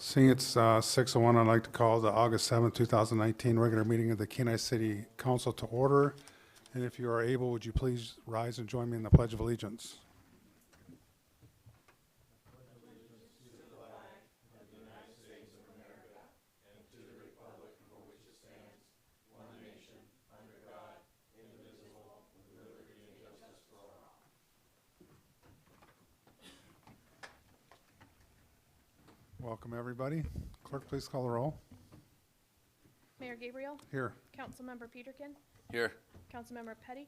Seeing it's 6:01, I'd like to call the August 7th, 2019 regular meeting of the Kenai City Council to order. And if you are able, would you please rise and join me in the Pledge of Allegiance? Welcome, everybody. Clerk, please call the roll. Mayor Gabriel, Here. Councilmember Peterkin, Here. Councilmember Petty,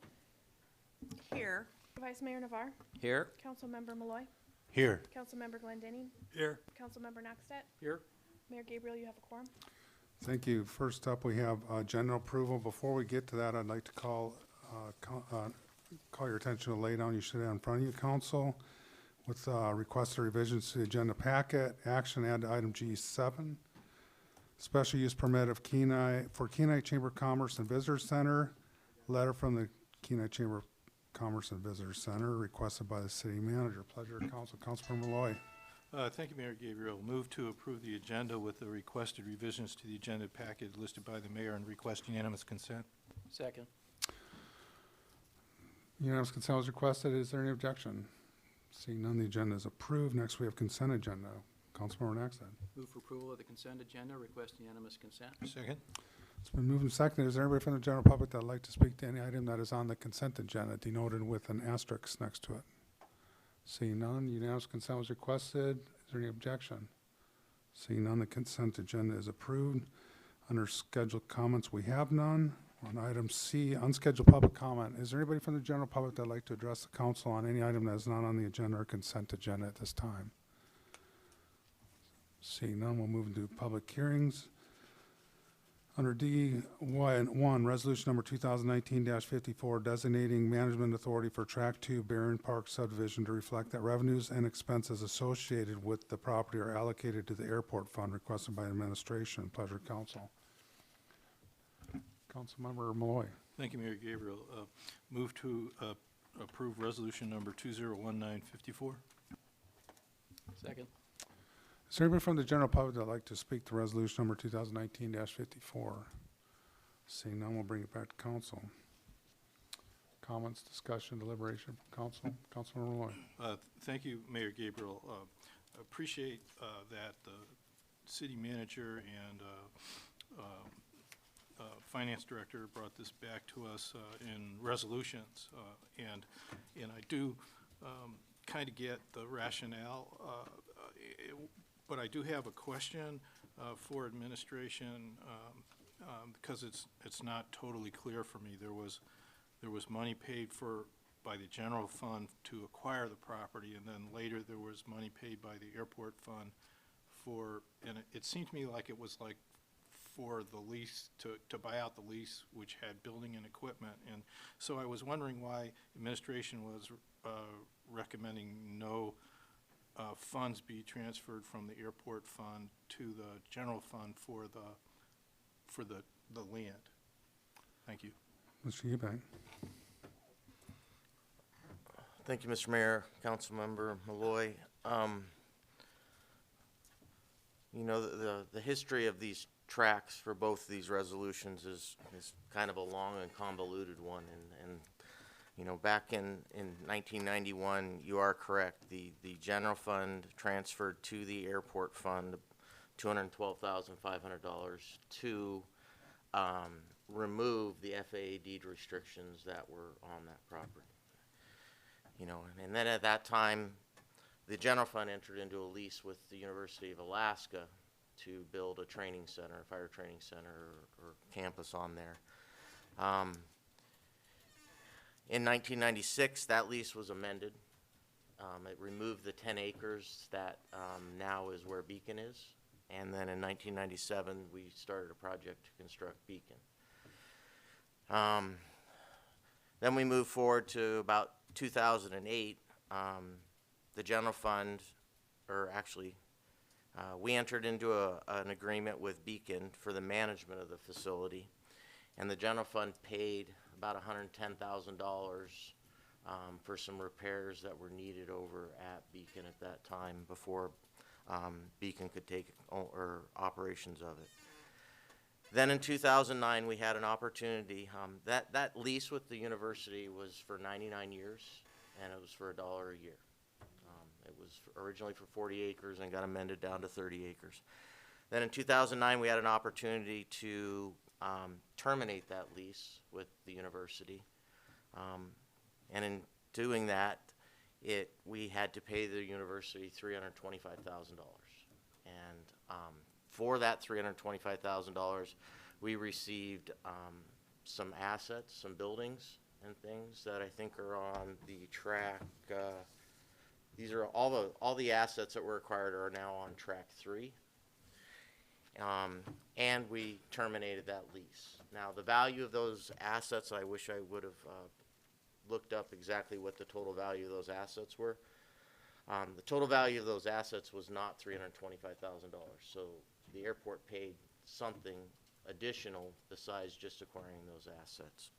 Here. Vice Mayor Navarre, Here. Councilmember Malloy, Here. Councilmember Glendenning, Here. Councilmember Knoxtet. Here. Mayor Gabriel, you have a quorum. Thank you. First up, we have agenda approval. Before we get to that, I'd like to call your attention to the laydown you should have in front of you, Council, with requested revisions to the agenda packet. Action add to item G7. Special use permit of Kenai Chamber of Commerce and Visitor Center. Letter from the Kenai Chamber of Commerce and Visitor Center requested by the city manager. Pleasure, Council. Councilmember Malloy. Thank you, Mayor Gabriel. Move to approve the agenda with the requested revisions to the agenda packet listed by the mayor and request unanimous consent. Second. Unanimous consent was requested. Is there any objection? Seeing none, the agenda is approved. Next, we have consent agenda. Councilmember Knoxtet. Move for approval of the consent agenda. Request unanimous consent. Second. It's been moved and seconded. Is there anybody from the general public that would like to speak to any item that is on the consent agenda, denoted with an asterisk next to it? Seeing none, unanimous consent was requested. Is there any objection? Seeing none, the consent agenda is approved. Under scheduled comments, we have none. On item C, unscheduled public comment. Is there anybody from the general public that would like to address the council on any item that is not on the agenda or consent agenda at this time? Seeing none, we'll move into public hearings. Under D1, resolution number 2019-54, designating management authority for Track 2 Barron Park subdivision to reflect that revenues and expenses associated with the property are allocated to the airport fund requested by administration. Pleasure, council. Councilmember Malloy. Thank you, Mayor Gabriel. Move to approve resolution number 2019-54. Second. Is there anybody from the general public that would like to speak to resolution number 2019-54? Seeing none, we'll bring it back to council. Comments, discussion, deliberation from council. Councilmember Malloy. Thank you, Mayor Gabriel. Appreciate that the city manager and finance director brought this back to us in resolutions, and I do kind of get the rationale, but I do have a question for administration because it's not totally clear for me. There was money paid for by the general fund to acquire the property, and then later there was money paid by the airport fund for, and it seemed to me like it was like for the lease, to buy out the lease, which had building and equipment. And so I was wondering why administration was recommending no funds be transferred from the airport fund to the general fund for the land. Thank you. Mr. Eubank. Thank you, Mr. Mayor, Councilmember Malloy. You know, the history of these tracks for both these resolutions is kind of a long and convoluted one, and you know, back in 1991, you are correct, the general fund transferred to the airport fund $212,500 to remove the FAA deed restrictions that were on that property. You know, and then at that time, the general fund entered into a lease with the University of Alaska to build a training center, a fire training center or campus on there. In 1996, that lease was amended. It removed the 10 acres that now is where Beacon is. And then in 1997, we started a project to construct Beacon. Then we moved forward to about 2008. The general fund, or actually, we entered into an agreement with Beacon for the management of the facility, and the general fund paid about $110,000 for some repairs that were needed over at Beacon at that time before Beacon could take or operations of it. Then in 2009, we had an opportunity. That lease with the university was for 99 years, and it was for $1 a year. It was originally for 40 acres and got amended down to 30 acres. Then in 2009, we had an opportunity to terminate that lease with the university. And in doing that, we had to pay the university $325,000. And for that $325,000, we received some assets, some buildings and things that I think are on the track. These are all the assets that were acquired are now on track 3. And we terminated that lease. Now, the value of those assets, I wish I would have looked up exactly what the total value of those assets were. The total value of those assets was not $325,000. So the airport paid something additional besides just acquiring those assets.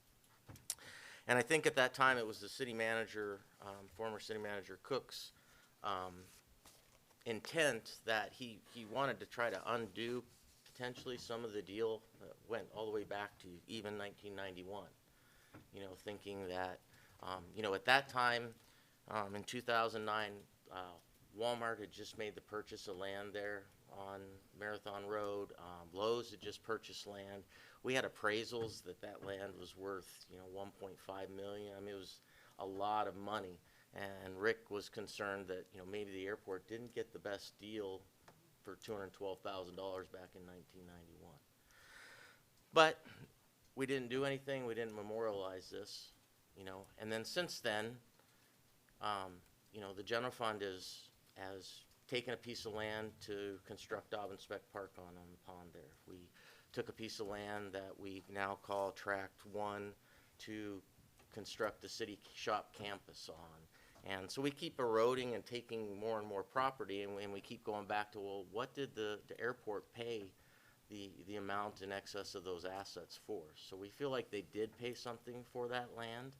And I think at that time it was the city manager, former city manager Cook's intent that he wanted to try to undo potentially some of the deal that went all the way back to even 1991. You know, thinking that, you know, at that time, in 2009, Walmart had just made the purchase of land there on Marathon Road. Lowe's had just purchased land. We had appraisals that land was worth, you know, $1.5 million. I mean, it was a lot of money. And Rick was concerned that, you know, maybe the airport didn't get the best deal for $212,000 back in 1991. But we didn't do anything. We didn't memorialize this, you know. And then since then, you know, the general fund has taken a piece of land to construct Dobbin Speck Park on the pond there. We took a piece of land that we now call Tract 1 to construct the city shop campus on. And so we keep eroding and taking more and more property, and we keep going back to, well, what did the airport pay the amount in excess of those assets for? So we feel like they did pay something for that land,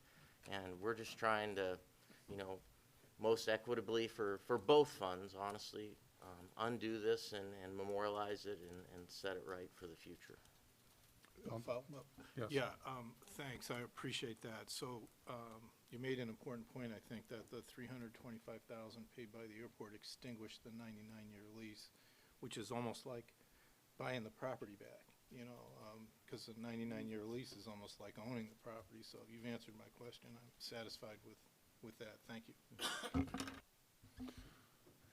and we're just trying to, you know, most equitably for both funds, honestly, undo this and memorialize it and set it right for the future. Follow-up? Yes. Yeah, thanks, I appreciate that. So, you made an important point, I think, that the $325,000 paid by the airport extinguished the 99-year lease, which is almost like buying the property back, you know, because the 99-year lease is almost like owning the property. So you've answered my question. I'm satisfied with that. Thank you.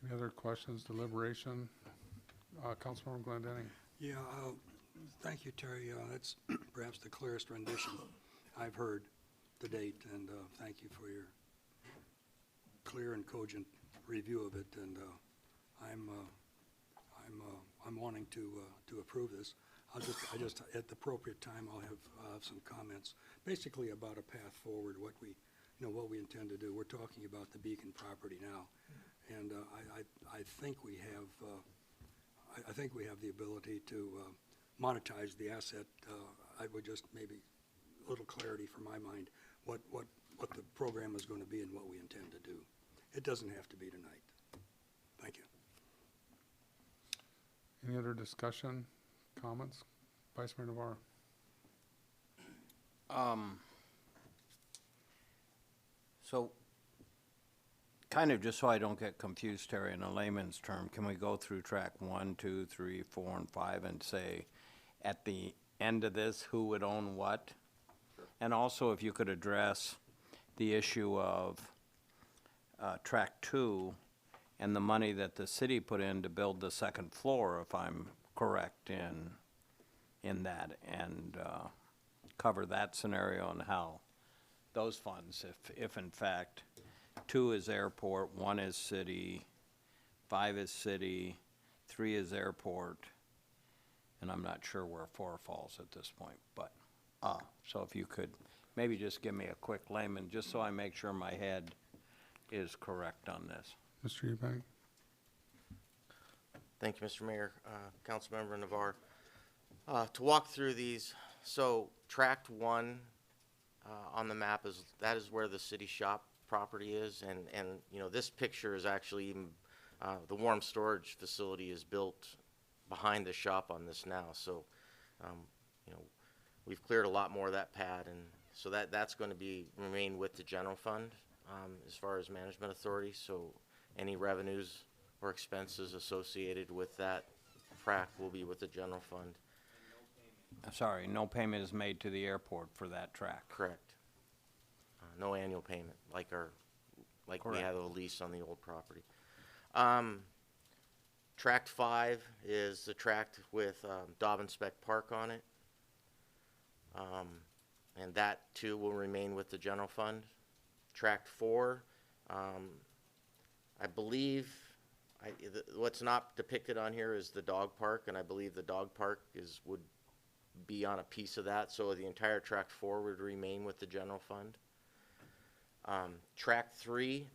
Any other questions, deliberation? Councilmember Glendenning. Yeah, thank you, Terry. That's perhaps the clearest rendition I've heard to date, and thank you for your clear and cogent review of it. And I'm wanting to approve this. I just at the appropriate time I'll have some comments, basically about a path forward, what we intend to do. We're talking about the Beacon property now, and I think we have the ability to monetize the asset. I would just maybe a little clarity for my mind what the program is going to be and what we intend to do. It doesn't have to be tonight. Thank you. Any other discussion, comments? Vice Mayor Navarro. So, kind of just so I don't get confused, Terry, in a layman's term, can we go through track 1, 2, 3, 4, and 5 and say, at the end of this, who would own what? Sure. And also, if you could address the issue of track 2 and the money that the city put in to build the second floor, if I'm correct in that, and cover that scenario and how those funds, if in fact 2 is airport, 1 is city, 5 is city, 3 is airport, and I'm not sure where 4 falls at this point, but, so if you could maybe just give me a quick layman, just so I make sure my head is correct on this. Mr. Eubank. Thank you, Mr. Mayor, Councilmember Navarre. To walk through these, so Tract 1 on the map is where the city shop property is, and you know, this picture is actually even The warm storage facility is built behind the shop on this now, so, you know, we've cleared a lot more of that pad, and so that's going to remain with the general fund as far as management authority, so any revenues or expenses associated with that track will be with the general fund. Sorry, no payment is made to the airport for that track. Correct. No annual payment, like we Correct. have a lease on the old property. Tract 5 is the tract with Dobbinspec Park on it. And that too will remain with the general fund. Tract 4, I believe, what's not depicted on here is the dog park, and I believe the dog park would be on a piece of that, so the entire tract 4 would remain with the general fund. Tract 3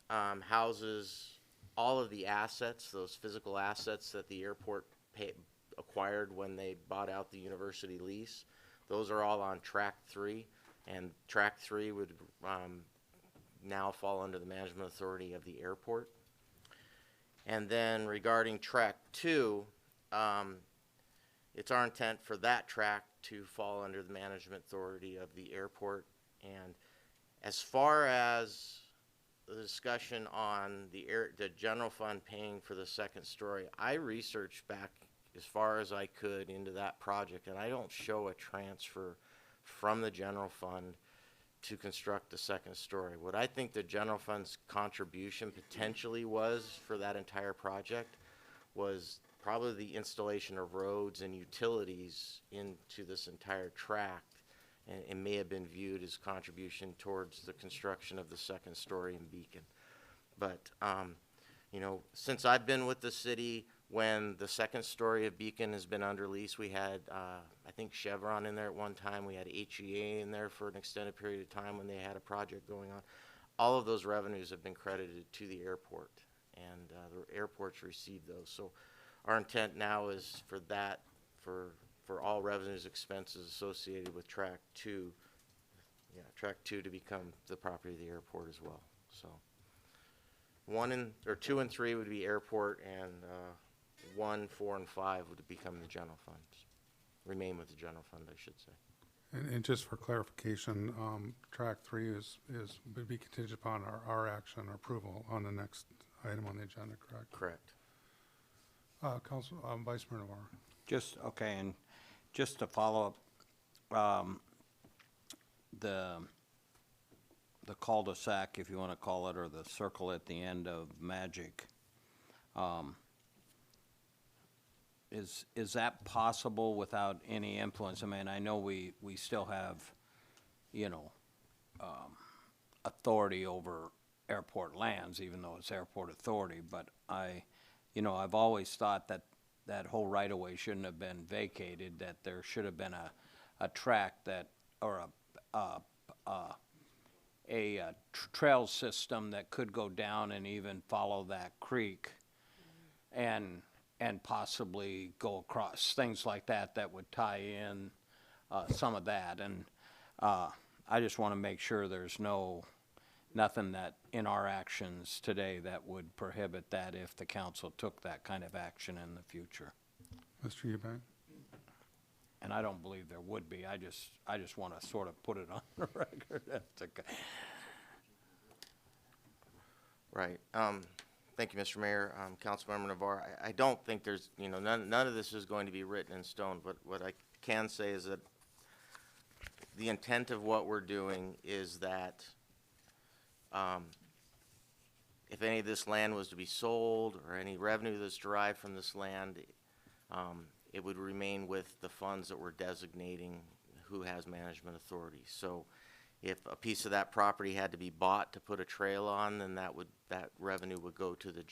houses all of the assets, those physical assets that the airport acquired when they bought out the university lease. Those are all on Tract 3, and Tract 3 would now fall under the management authority of the airport. And then regarding Tract 2, it's our intent for that tract to fall under the management authority of the airport. And as far as the discussion on the general fund paying for the second story, I researched back as far as I could into that project, and I don't show a transfer from the general fund to construct the second story. What I think the general fund's contribution potentially was for that entire project was probably the installation of roads and utilities into this entire tract, and it may have been viewed as contribution towards the construction of the second story in Beacon. But, you know, since I've been with the city, when the second story of Beacon has been under lease, we had, I think, Chevron in there at one time. We had HEA in there for an extended period of time when they had a project going on. All of those revenues have been credited to the airport, and the airport's received those. So our intent now is for that, for all revenues, expenses associated with Tract 2, Tract 2 to become the property of the airport as well. So 2 and 3 would be airport, and 1, 4, and 5 would become the general funds. Remain with the general fund, I should say. And just for clarification, Tract 3 would be contingent upon our action or approval on the next item on the agenda, correct? Correct. Council, Vice Mayor Navarro. Okay, and just to follow up, the cul-de-sac, if you want to call it, or the circle at the end of Magic, is that possible without any influence? I mean, I know we still have, you know, authority over airport lands, even though it's airport authority, but I've always thought that whole right-of-way shouldn't have been vacated, that there should have been a track that, or a trail system that could go down and even follow that creek and possibly go across, things like that would tie in some of that. And I just want to make sure there's nothing that in our actions today that would prohibit that if the council took that kind of action in the future. Mr. Eubank? And I don't believe there would be. I just want to sort of put it on the record. Right. Thank you, Mr. Mayor. Councilmember Navarro, I don't think there's, none of this is going to be written in stone, but what I can say is that the intent of what we're doing is that if any of this land was to be sold or any revenue that's derived from this land, it would remain with the funds that we're designating who has management authority. So if a piece of that property had to be bought to put a trail on, then that revenue would go to the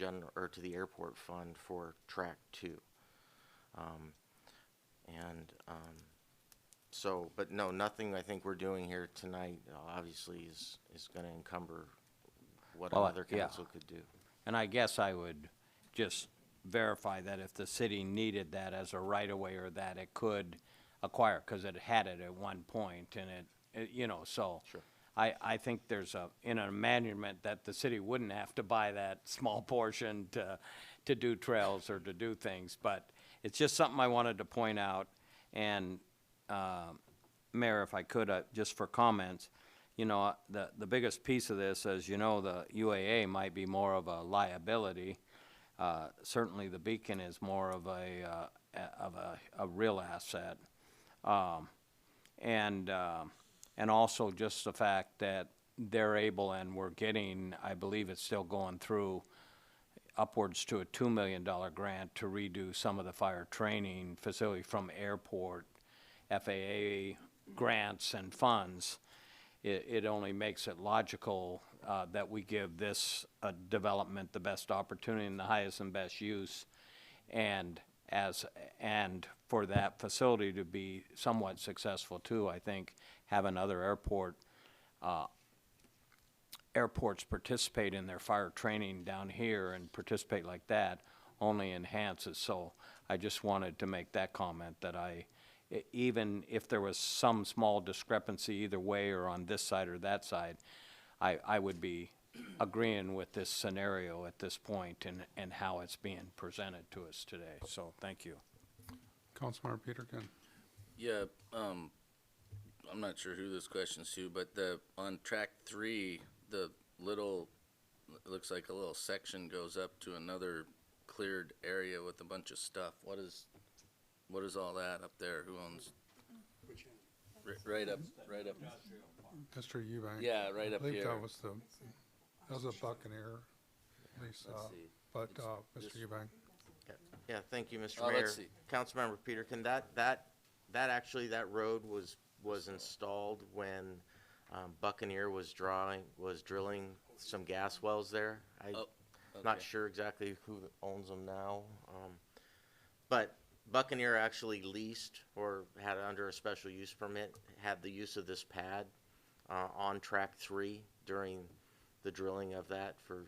the airport fund for Tract 2. But no, nothing I think we're doing here tonight obviously is going to encumber what another council could do. And I guess I would just verify that if the city needed that as a right-of-way, or that it could acquire, because it had it at one point, and so. Sure. I think there's in an management that the city wouldn't have to buy that small portion to do trails or to do things, but it's just something I wanted to point out. And, Mayor, if I could, just for comments, you know, the biggest piece of this, as you know, the UAA might be more of a liability. Certainly the Beacon is more of a real asset. And also just the fact that they're able, and we're getting, I believe it's still going through, upwards to a $2 million grant to redo some of the fire training facility from airport, FAA grants and funds. It only makes it logical that we give this development the best opportunity and the highest and best use, and for that facility to be somewhat successful too. I think having other airports participate in their fire training down here and participate like that only enhances. So I just wanted to make that comment, that even if there was some small discrepancy either way or on this side or that side, I would be agreeing with this scenario at this point and how it's being presented to us today. So thank you. Councilmember Peterkin. Yeah, I'm not sure who this question's to, but on track 3, the little, it looks like a little section goes up to another cleared area with a bunch of stuff. What is all that up there? Who owns? Right up. Mr. Eubank. Yeah, right up I believe here. that was a Buccaneer, at least, Let's see. but, This- Mr. Eubank. Yeah, thank you, Mr. Oh, Mayor. let's see. Councilmember Peterkin, that road was installed when Buccaneer was drilling some gas wells there. I'm Oh, not okay. sure exactly who owns them now. But Buccaneer actually leased, or had it under a special use permit, had the use of this pad on track 3 during the drilling of that for,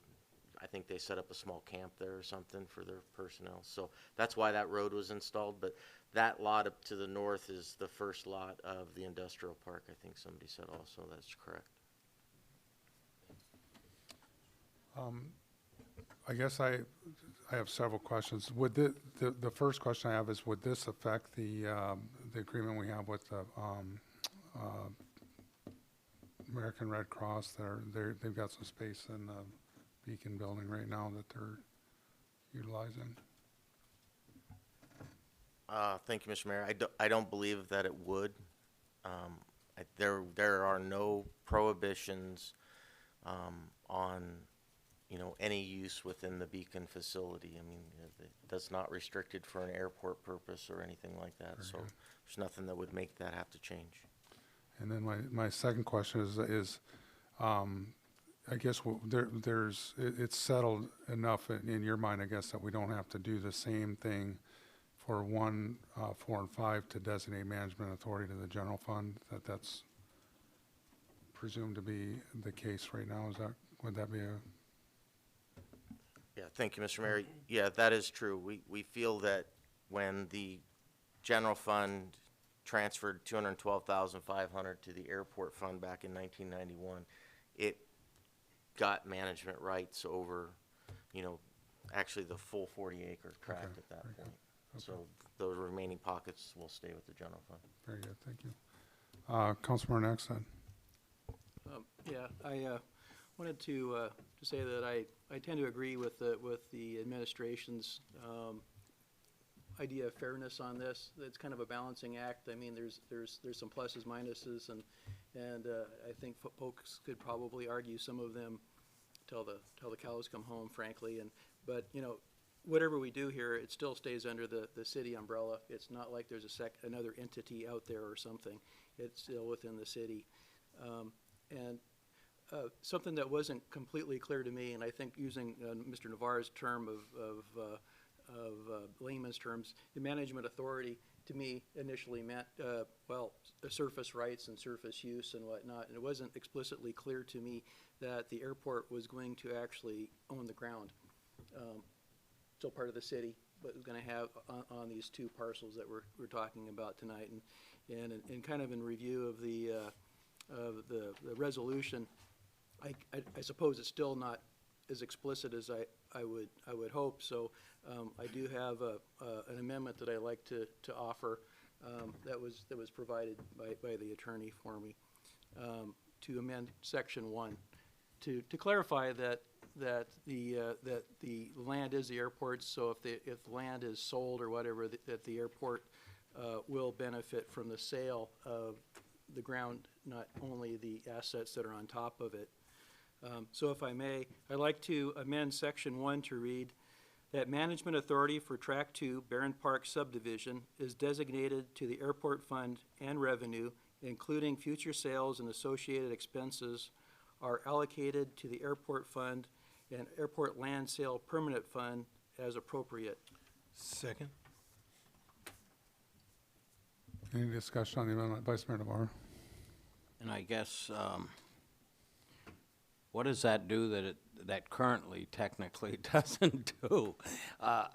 I think they set up a small camp there or something for their personnel. So that's why that road was installed. But that lot up to the north is the first lot of the industrial park, I think somebody said also. That's correct. I guess I have several questions. Would the first question I have is, would this affect the agreement we have with the American Red Cross? They've got some space in the Beacon building right now that they're utilizing. Thank you, Mr. Mayor. I don't believe that it would. There are no prohibitions on, any use within the Beacon facility. I mean, that's not restricted for an airport purpose or anything like that. Very So good. there's nothing that would make that have to change. And then my second question is I guess it's settled enough in your mind, I guess, that we don't have to do the same thing for 1, 4, and 5 to designate management authority to the general fund, that's presumed to be the case right now. Would that be Yeah, thank you, Mr. Mayor. Yeah, that is true. We feel that when the general fund transferred $212,500 to the airport fund back in 1991, it got management rights over, actually the full 40-acre tract Okay, at that very good. point. Okay. So those remaining pockets will stay with the general fund. very good? Thank you. Councilmember Nexon. Yeah, I wanted to say that I tend to agree with the administration's idea of fairness on this. It's kind of a balancing act. I mean, there's some pluses, minuses, and I think folks could probably argue some of them till the cows come home, frankly. But whatever we do here, it still stays under the city umbrella. It's not like there's another entity out there or something. It's still within the city. Something that wasn't completely clear to me, and I think using Mr. Navarro's term of layman's terms, the management authority to me initially meant, surface rights and surface use and whatnot. And it wasn't explicitly clear to me that the airport was going to actually own the ground. Still part of the city, but was going to have on these 2 parcels that we're talking about tonight. And kind of in review of the the resolution, I suppose it's still not as explicit as I would hope. So I do have an amendment that I'd like to offer that was provided by the attorney for me to amend Section 1 to clarify that the land is the airport's. So if the land is sold or whatever, that the airport will benefit from the sale of the ground, not only the assets that are on top of it. So if I may, I'd like to amend Section 1 to read that management authority for Track 2 Barron Park subdivision is designated to the airport fund, and revenue, including future sales and associated expenses, are allocated to the airport fund and airport land sale permanent fund as appropriate. Second? Any discussion on the amendment, Vice Mayor Navarro? And I guess, what does that do that currently technically doesn't do? Are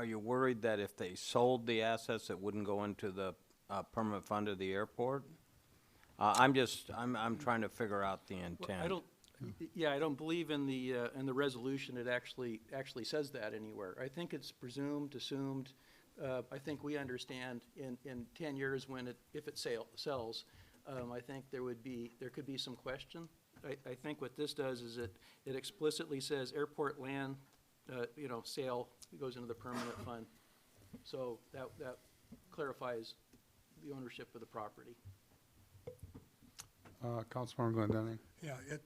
you worried that if they sold the assets, it wouldn't go into the permanent fund of the airport? I'm trying to figure out the intent. I don't believe in the resolution it actually says that anywhere. I think it's presumed, assumed. I think we understand in 10 years if it sells, I think there could be some question. I think what this does is it explicitly says airport land, sale goes into the permanent fund. So that clarifies the ownership of the property. Councilmember Glendening? Yeah,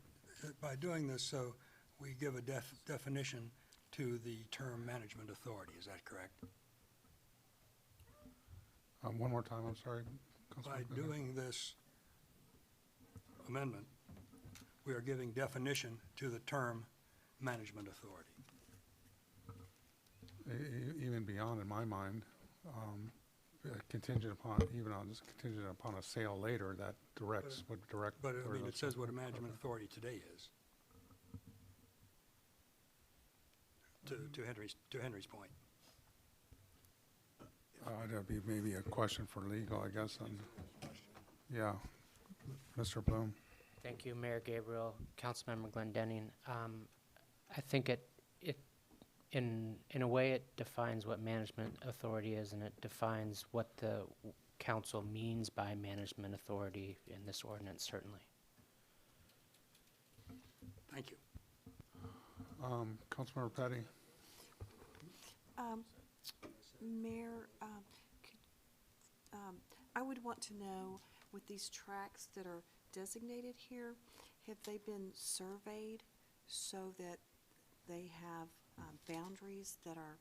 by doing this, so we give a definition to the term management authority, is that correct? One more time, I'm sorry. By Councilmember Glendening. doing this amendment, we are giving definition to the term management authority. Even beyond, in my mind, contingent upon a sale later that would direct. But I mean, it says what a management authority today is. To Henry's point. That'd be maybe a question for legal, I guess, and, yeah. Mr. Bloom? Thank you, Mayor Gabriel, Councilmember Glendening. I think in a way, it defines what management authority is, and it defines what the council means by management authority in this ordinance, certainly. Thank you. Councilmember Petty? Mayor, I would want to know, with these tracks that are designated here, have they been surveyed so that they have boundaries that are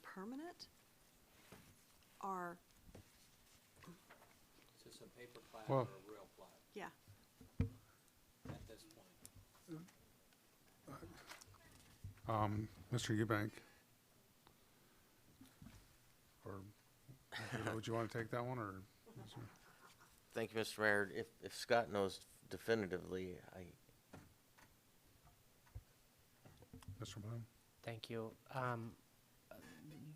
permanent? Or, Is this a paper plat Well- or a real plat yeah, at this point? Mr. Eubank? Or, would you want to take that one, or? Thank you, Mr. Mayor. If Scott knows definitively, Mr. Bloom? Thank you.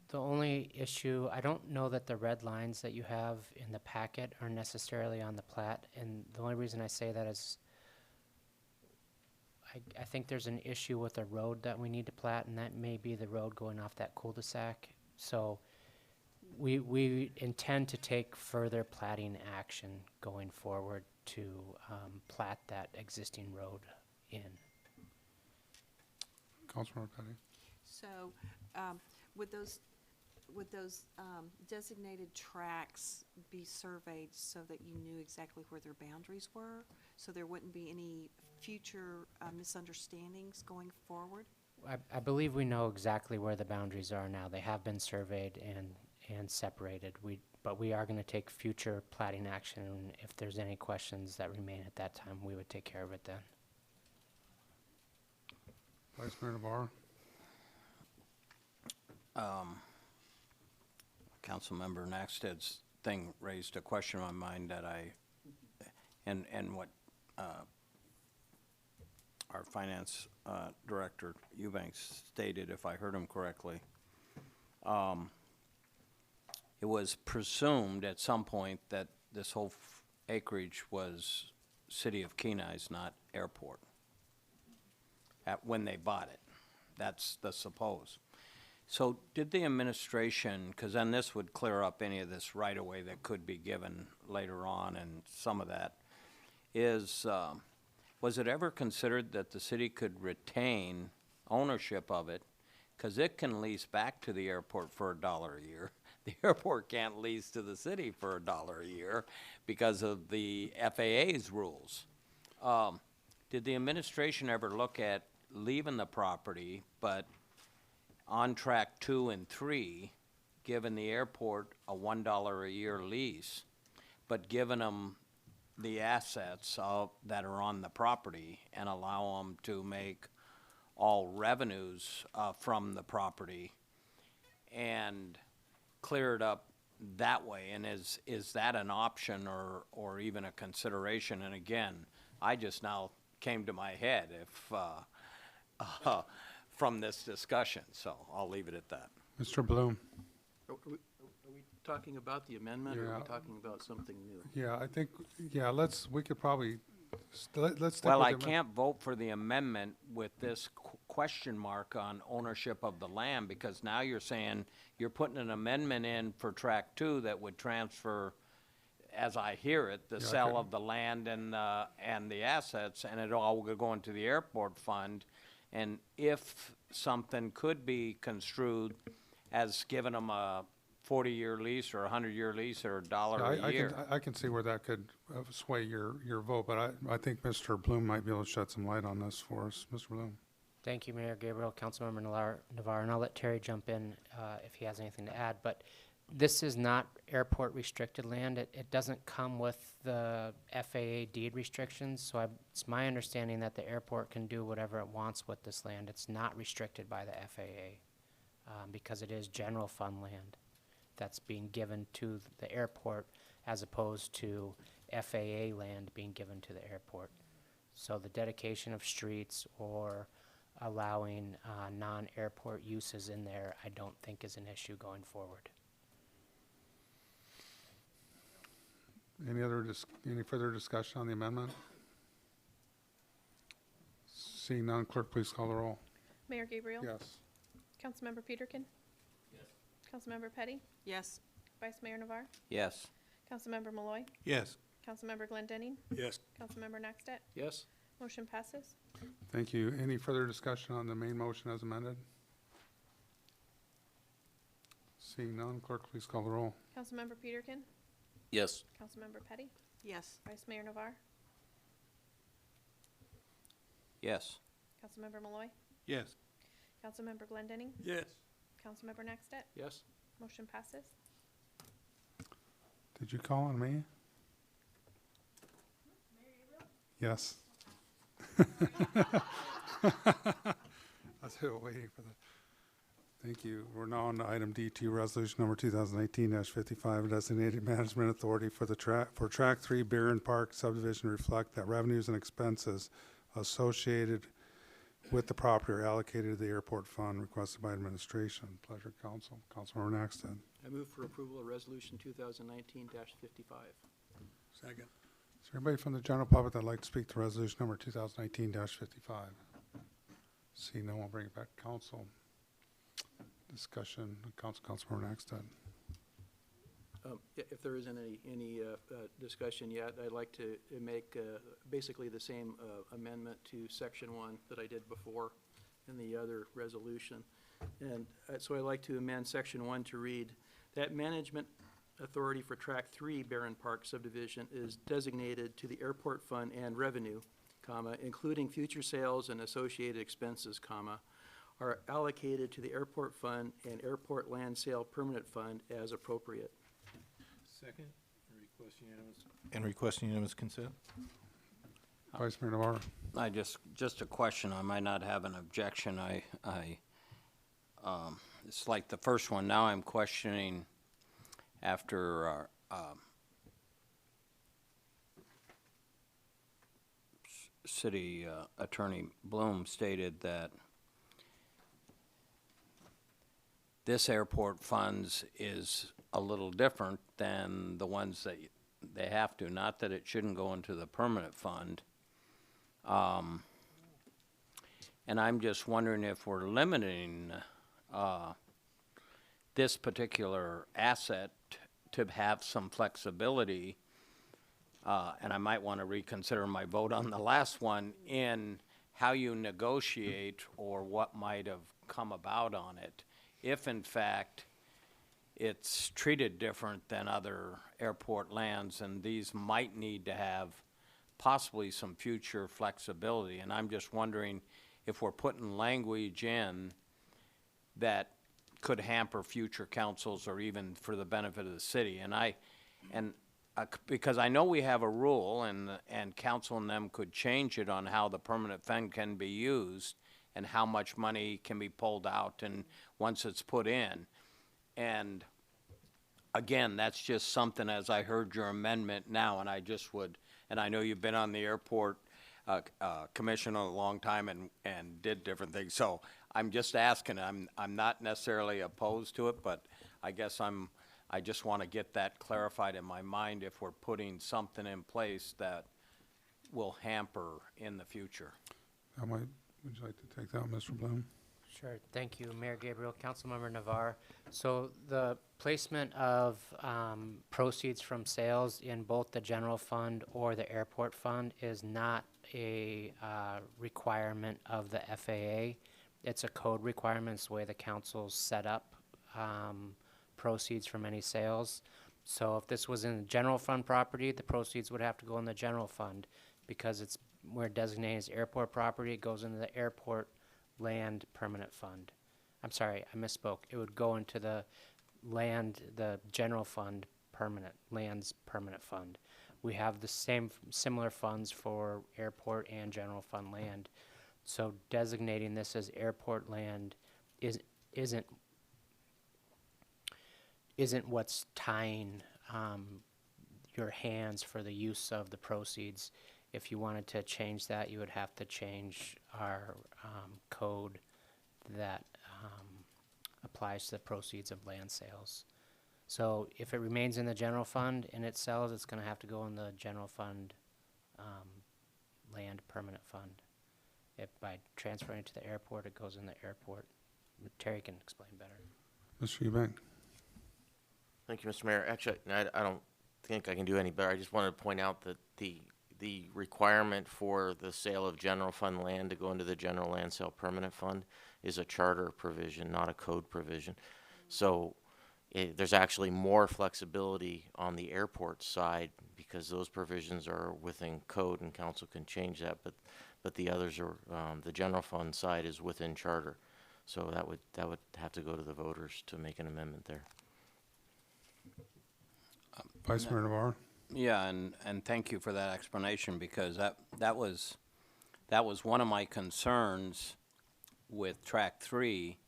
The only issue, I don't know that the red lines that you have in the packet are necessarily on the plat, and the only reason I say that is I think there's an issue with a road that we need to plat, and that may be the road going off that cul-de-sac. So we intend to take further platting action going forward to plat that existing road in. Councilmember Petty? so, would those designated tracks be surveyed so that you knew exactly where their boundaries were? So there wouldn't be any future misunderstandings going forward? I believe we know exactly where the boundaries are now. They have been surveyed and separated. But we are going to take future platting action, and if there's any questions that remain at that time, we would take care of it then. Vice Mayor Navarro? Councilmember Naxted's thing raised a question in my mind that and what our finance director Eubanks stated, if I heard him correctly. it was presumed at some point that this whole acreage was City of Kenai's, not airport, when they bought it. That's the suppose. So did the administration, because then this would clear up any of this right-of-way that could be given later on, and some of that, is, was it ever considered that the city could retain ownership of it? Because it can lease back to the airport for $1 a year. The airport can't lease to the city for $1 a year because of the FAA's rules. Did the administration ever look at leaving the property, but on track 2 and 3, giving the airport a $1 a year lease, but giving them the assets that are on the property and allow them to make all revenues from the property and clear it up that way? And is that an option or even a consideration? And again, I just now came to my head from this discussion, so I'll leave it at that. Mr. Bloom? Are we talking about the amendment, or are we Yeah. talking about something new? Yeah, I think, yeah, we could probably, let's stick Well, with I the can't vote for the amendment with this question mark on ownership of the land, because now you're saying you're putting an amendment in for track 2 that would transfer, as I hear it, the Yeah, sale okay. of the land and the assets, and it all would go into the airport fund. And if something could be construed as giving them a 40-year lease or a 100-year lease or $1 Yeah, a year. I can see where that could sway your vote, but I think Mr. Bloom might be able to shed some light on this for us. Mr. Bloom? Thank you, Mayor Gabriel, Councilmember Navarro, and I'll let Terry jump in if he has anything to add. But this is not airport restricted land. It doesn't come with the FAA deed restrictions, so it's my understanding that the airport can do whatever it wants with this land. It's not restricted by the FAA because it is general fund land that's being given to the airport as opposed to FAA land being given to the airport. So the dedication of streets or allowing non-airport uses in there, I don't think is an issue going forward. Any further discussion on the amendment? Seeing none, clerk, please call the roll. Mayor Gabriel? Yes. Councilmember Peterkin? Yes. Councilmember Petty? Yes. Vice Mayor Navarre? Yes. Councilmember Malloy? Yes. Councilmember Glendinning? Yes. Councilmember Nextet? Yes? Motion passes. Thank you. Any further discussion on the main motion as amended? Seeing none, clerk, please call the roll. Councilmember Peterkin? Yes. Councilmember Petty? Yes. Vice Mayor Navarre? Yes. Councilmember Malloy? Yes. Councilmember Glendinning? Yes. Councilmember Nextet? Yes? Motion passes. Did you call on me? Yes. I was waiting for that. Thank you. We're now on to item D2, resolution number 2018-55, designated management authority for track 3 Barron Park subdivision reflect that revenues and expenses associated with the property are allocated to the airport fund requested by administration. Pleasure, council. Councilmember Naxton. I move for approval of resolution 2019-55. Second. Is there anybody from the general public that'd like to speak to resolution number 2019-55? See no one, bring it back to council. Discussion, Councilmember Naxton. If there isn't any discussion yet, I'd like to make basically the same amendment to section 1 that I did before in the other resolution. And so I'd like to amend section 1 to read that management authority for track 3 Barron Park subdivision is designated to the airport fund and revenue, comma, including future sales and associated expenses, comma, are allocated to the airport fund and airport land sale permanent fund as appropriate. Second, request unanimous consent? Vice Mayor Navarro. Just a question. I might not have an objection. It's like the first one. Now I'm questioning after City Attorney Bloom stated that this airport funds is a little different than the ones that they have to, not that it shouldn't go into the permanent fund. And I'm just wondering if we're limiting, this particular asset to have some flexibility, and I might want to reconsider my vote on the last one, in how you negotiate or what might have come about on it. If in fact it's treated different than other airport lands, and these might need to have possibly some future flexibility. And I'm just wondering if we're putting language in that could hamper future councils or even for the benefit of the city. Because I know we have a rule, and council and them could change it on how the permanent fund can be used and how much money can be pulled out and once it's put in. And again, that's just something, as I heard your amendment now, and I just would, and I know you've been on the airport commission a long time and did different things. So I'm just asking, I'm not necessarily opposed to it, but I guess I just want to get that clarified in my mind if we're putting something in place that will hamper in the future. Would you like to take that, Mr. Bloom? Sure, thank you, Mayor Gabriel, Councilmember Navarre. So the placement of proceeds from sales in both the general fund or the airport fund is not a requirement of the FAA. It's a code requirement. It's the way the council's set up proceeds from any sales. So if this was in general fund property, the proceeds would have to go in the general fund. Because we're designated as airport property, it goes into the airport land permanent fund. I'm sorry, I misspoke. It would go into the general fund lands permanent fund. We have the similar funds for airport and general fund land. So designating this as airport land isn't what's tying your hands for the use of the proceeds. If you wanted to change that, you would have to change our code that applies to the proceeds of land sales. So if it remains in the general fund and it sells, it's going to have to go in the general fund land permanent fund. If by transferring it to the airport, it goes in the airport. Terry can explain better. Mr. Eubank? Thank you, Mr. Mayor. Actually, I don't think I can do any better. I just wanted to point out that the requirement for the sale of general fund land to go into the general land sale permanent fund is a charter provision, not a code provision. So there's actually more flexibility on the airport side because those provisions are within code and council can change that, but the others are, the general fund side is within charter. So that would have to go to the voters to make an amendment there. Vice Mayor Navarre? Yeah, and thank you for that explanation, because that was one of my concerns with Track 3,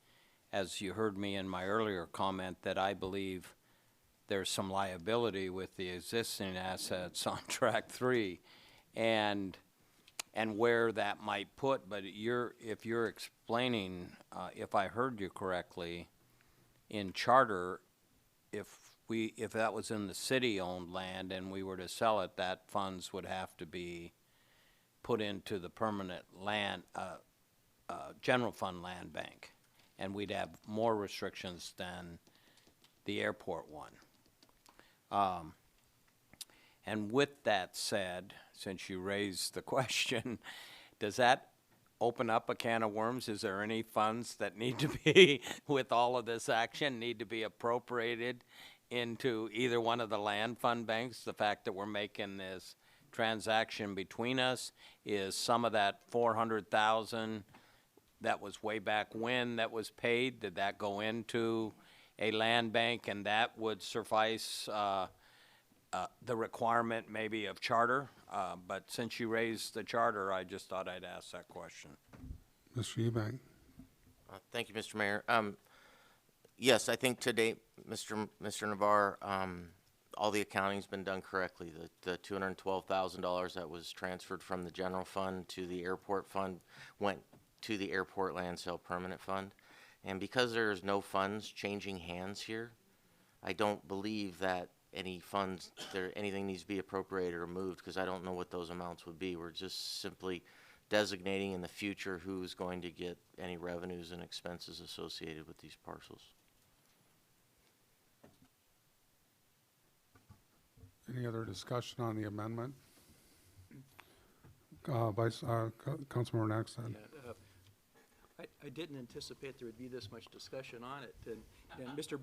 as you heard me in my earlier comment, that I believe there's some liability with the existing assets on Track 3, and where that might put. But if you're explaining, if I heard you correctly, in charter, if that was in the city-owned land and we were to sell it, that funds would have to be put into the permanent land, general fund land bank, and we'd have more restrictions than the airport one. And with that said, since you raised the question, does that open up a can of worms? Is there any funds that need to be, with all of this action, need to be appropriated into either one of the land fund banks? The fact that we're making this transaction between us, is some of that 400,000 that was way back when that was paid, did that go into a land bank and that would suffice the requirement maybe of charter? But since you raised the charter, I just thought I'd ask that question. Mr. Eubank? Thank you, Mr. Mayor. Yes, I think to date, Mr. Navarre, all the accounting's been done correctly. The $212,000 that was transferred from the general fund to the airport fund went to the airport land sale permanent fund. And because there's no funds changing hands here, I don't believe that any funds, anything needs to be appropriated or moved, because I don't know what those amounts would be. We're just simply designating in the future who's going to get any revenues and expenses associated with these parcels. Any other discussion on the amendment? Councilmember Naxton. Yeah, I didn't anticipate there would be this much discussion on it, and Mr.,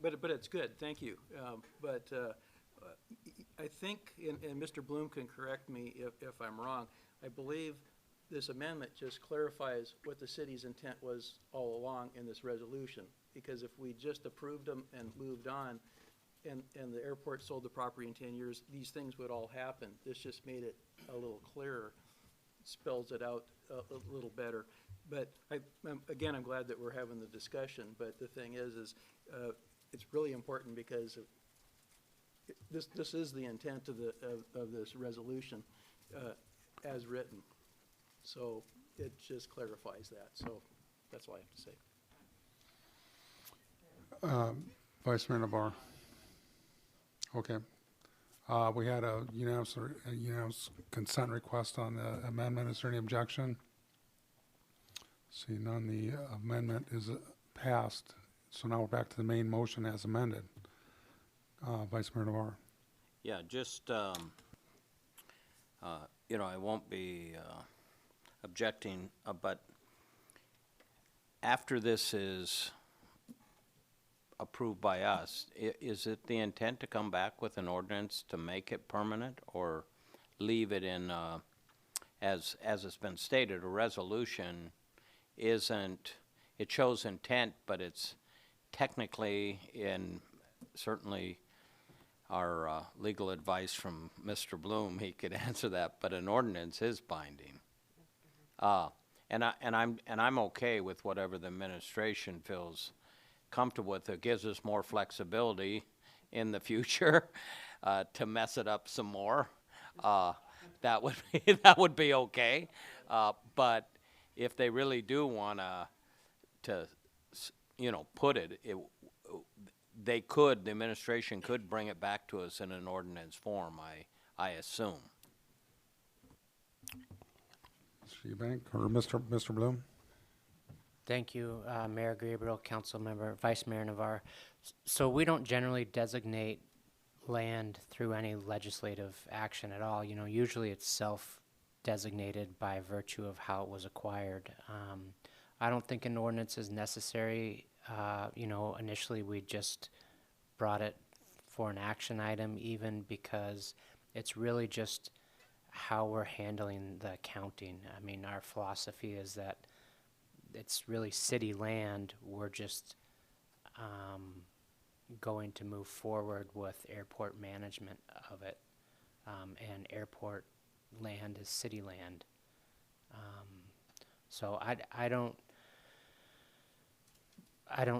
but it's good, thank you. I think, and Mr. Bloom can correct me if I'm wrong, I believe this amendment just clarifies what the city's intent was all along in this resolution. Because if we just approved them and moved on, and the airport sold the property in 10 years, these things would all happen. This just made it a little clearer, spells it out a little better. But again, I'm glad that we're having the discussion, but the thing is it's really important because this is the intent of this resolution as written. So it just clarifies that. So that's all I have to say. Vice Mayor Navarre. Okay. We had a unanimous consent request on the amendment. Is there any objection? See none, the amendment is passed. So now we're back to the main motion as amended. Vice Mayor Navarre. Yeah, just, I won't be objecting, but after this is approved by us, is it the intent to come back with an ordinance to make it permanent, or leave it in, as it's been stated, a resolution isn't, it shows intent, but it's technically, in certainly our legal advice from Mr. Bloom, he could answer that, but an ordinance is binding. And I'm okay with whatever the administration feels comfortable with. It gives us more flexibility in the future to mess it up some more. That would be okay. But if they really do want to put it, they could, the administration could bring it back to us in an ordinance form, I assume. Mr. Eubank or Mr. Bloom? Thank you, Mayor Gabriel, Council Member, Vice Mayor Navarre. So we don't generally designate land through any legislative action at all. Usually it's self-designated by virtue of how it was acquired. I don't think an ordinance is necessary. Initially we just brought it for an action item, even because it's really just how we're handling the accounting. I mean, our philosophy is that it's really city land. We're just going to move forward with airport management of it, and airport land is city land. So I don't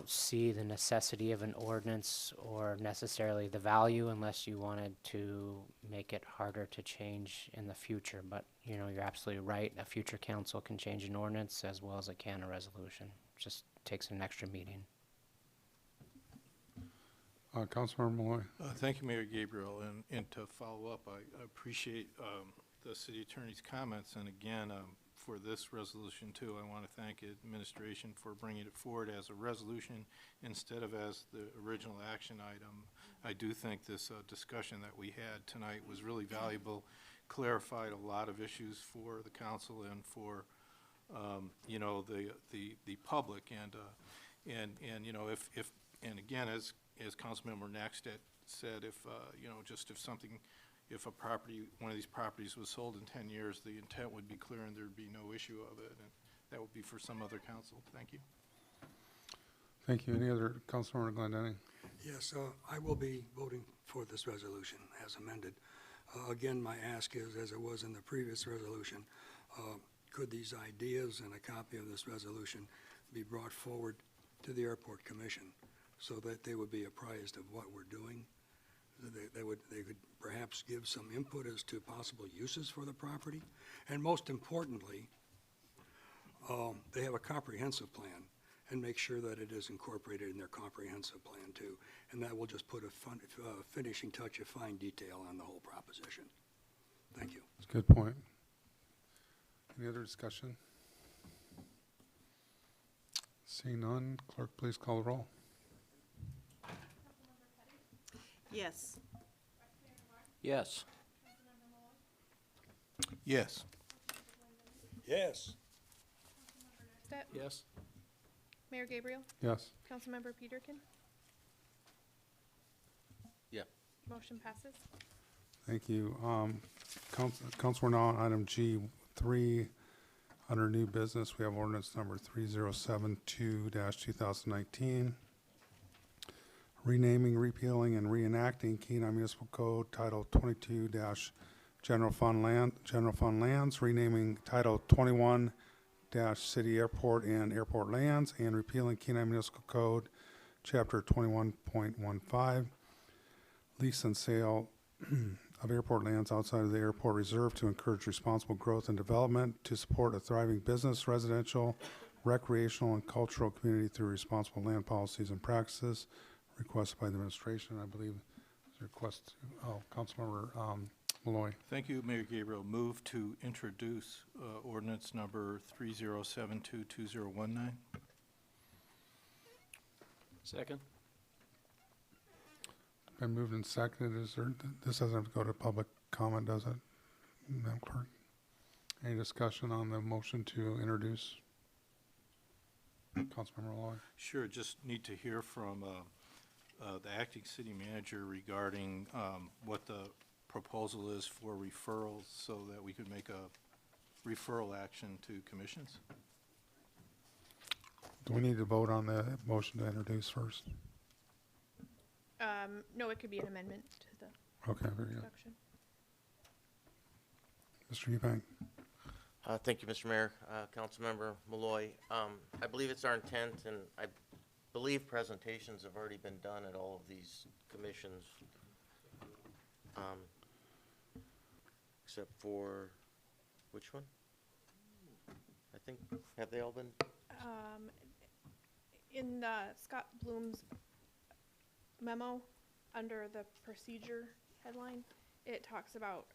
see the necessity of an ordinance or necessarily the value, unless you wanted to make it harder to change in the future. But, you're absolutely right. A future council can change an ordinance as well as it can a resolution. It just takes an extra meeting. Councilmember Malloy. Thank you, Mayor Gabriel. And to follow up, I appreciate the city attorney's comments. And again, for this resolution too, I want to thank administration for bringing it forward as a resolution instead of as the original action item. I do think this discussion that we had tonight was really valuable, clarified a lot of issues for the council and for the public. And again, as Councilmember Naxtet said, if a property, one of these properties was sold in 10 years, the intent would be clear and there'd be no issue of it, and that would be for some other council. Thank you. Thank you. Any other, Councilmember Glendenning? Yes, I will be voting for this resolution as amended. Again, my ask is, as it was in the previous resolution, could these ideas and a copy of this resolution be brought forward to the Airport Commission so that they would be apprised of what we're doing? They could perhaps give some input as to possible uses for the property. And most importantly, they have a comprehensive plan. and make sure that it is incorporated in their comprehensive plan too. And that will just put a finishing touch of fine detail on the whole proposition. Thank you. That's a good point. Any other discussion? Seeing none, clerk, please call the roll. Yes. Yes. Yes. Yes. Nextep? Yes. Mayor Gabriel? Yes. Councilmember Peterkin? Yeah. Motion passes. Thank you. Council, we're now on item G3. Under new business, we have ordinance number 3072-2019. Renaming, repealing, and reenacting Kenai Municipal Code Title 22 General Fund Lands, renaming Title 21 City Airport and Airport Lands, and repealing Kenai Municipal Code Chapter 21.15, lease and sale of airport lands outside of the airport reserve to encourage responsible growth and development, to support a thriving business, residential, recreational, and cultural community through responsible land policies and practices, requested by the administration. I believe there's a request, Councilmember Malloy. Thank you, Mayor Gabriel. Move to introduce ordinance number 3072-2019. Second? Been moved and seconded. Is there, this doesn't have to go to public comment, does it, Madam Clerk? Any discussion on the motion to introduce? Councilmember Malloy. Sure, just need to hear from the acting city manager regarding what the proposal is for referrals so that we could make a referral action to commissions. Do we need to vote on the motion to introduce first? No, it could be an amendment to the Okay, very good. introduction. Mr. Eubank. Thank you, Mr. Mayor. Councilmember Malloy, I believe it's our intent, and I believe presentations have already been done at all of these commissions, except for, which one? I think, have they all been? In Scott Bloom's memo, under the procedure headline, it talks about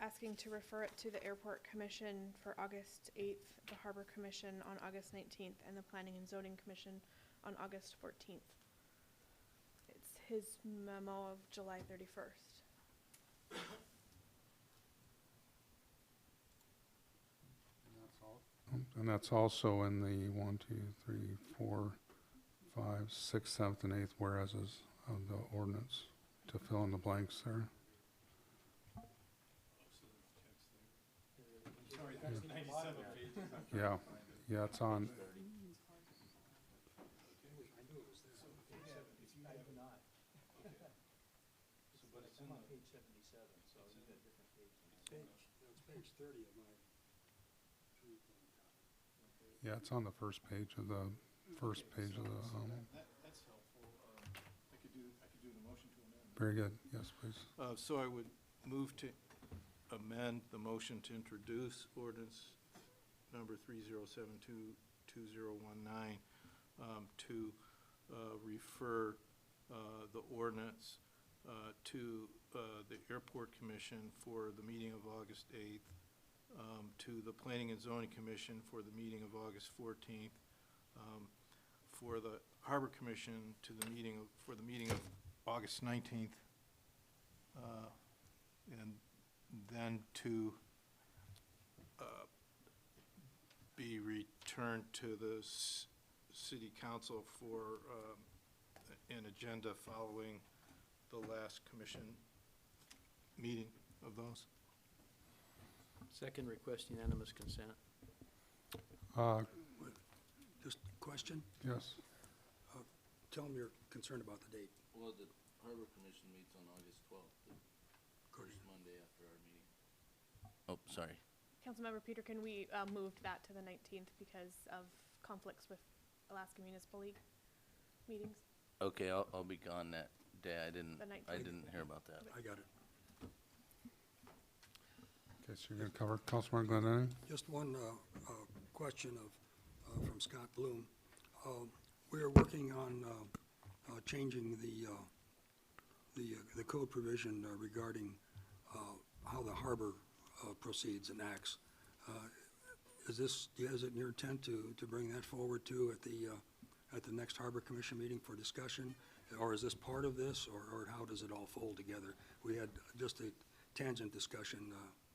asking to refer it to the Airport Commission for August 8th, the Harbor Commission on August 19th, and the Planning and Zoning Commission on August 14th. It's his memo of July 31st. And that's also in the 1, 2, 3, 4, 5, 6, 7th, and 8th whereases of the ordinance to fill in the blanks there. Yeah, yeah, it's on. Page 30 of my Yeah, it's on the first page of the That's helpful. I could do the motion to amend. very good. Yes, please. So I would move to amend the motion to introduce ordinance number 3072-2019 to refer the ordinance to the Airport Commission for the meeting of August 8th, to the Planning and Zoning Commission for the meeting of August 14th, for the Harbor Commission to the meeting of August 19th, and then to be returned to the City Council for an agenda following the last commission meeting of those. Second, request unanimous consent. Just a question. Yes. Tell them you're concerned about the date. Well, the Harbor Commission meets on August 12th, the According- first Monday after our meeting. Oh, sorry. Councilmember Peterkin, we moved that to the 19th because of conflicts with Alaska Municipal League meetings. Okay, I'll be gone that day. I The didn't 19th. hear about that. I got it. Okay, so you're going to cover Councilmember Glendenning? Just one question from Scott Bloom. We are working on changing the code provision regarding how the harbor proceeds and acts. Is it your intent to bring that forward too at the next Harbor Commission meeting for discussion? Or is this part of this, or how does it all fold together? We had just a tangent discussion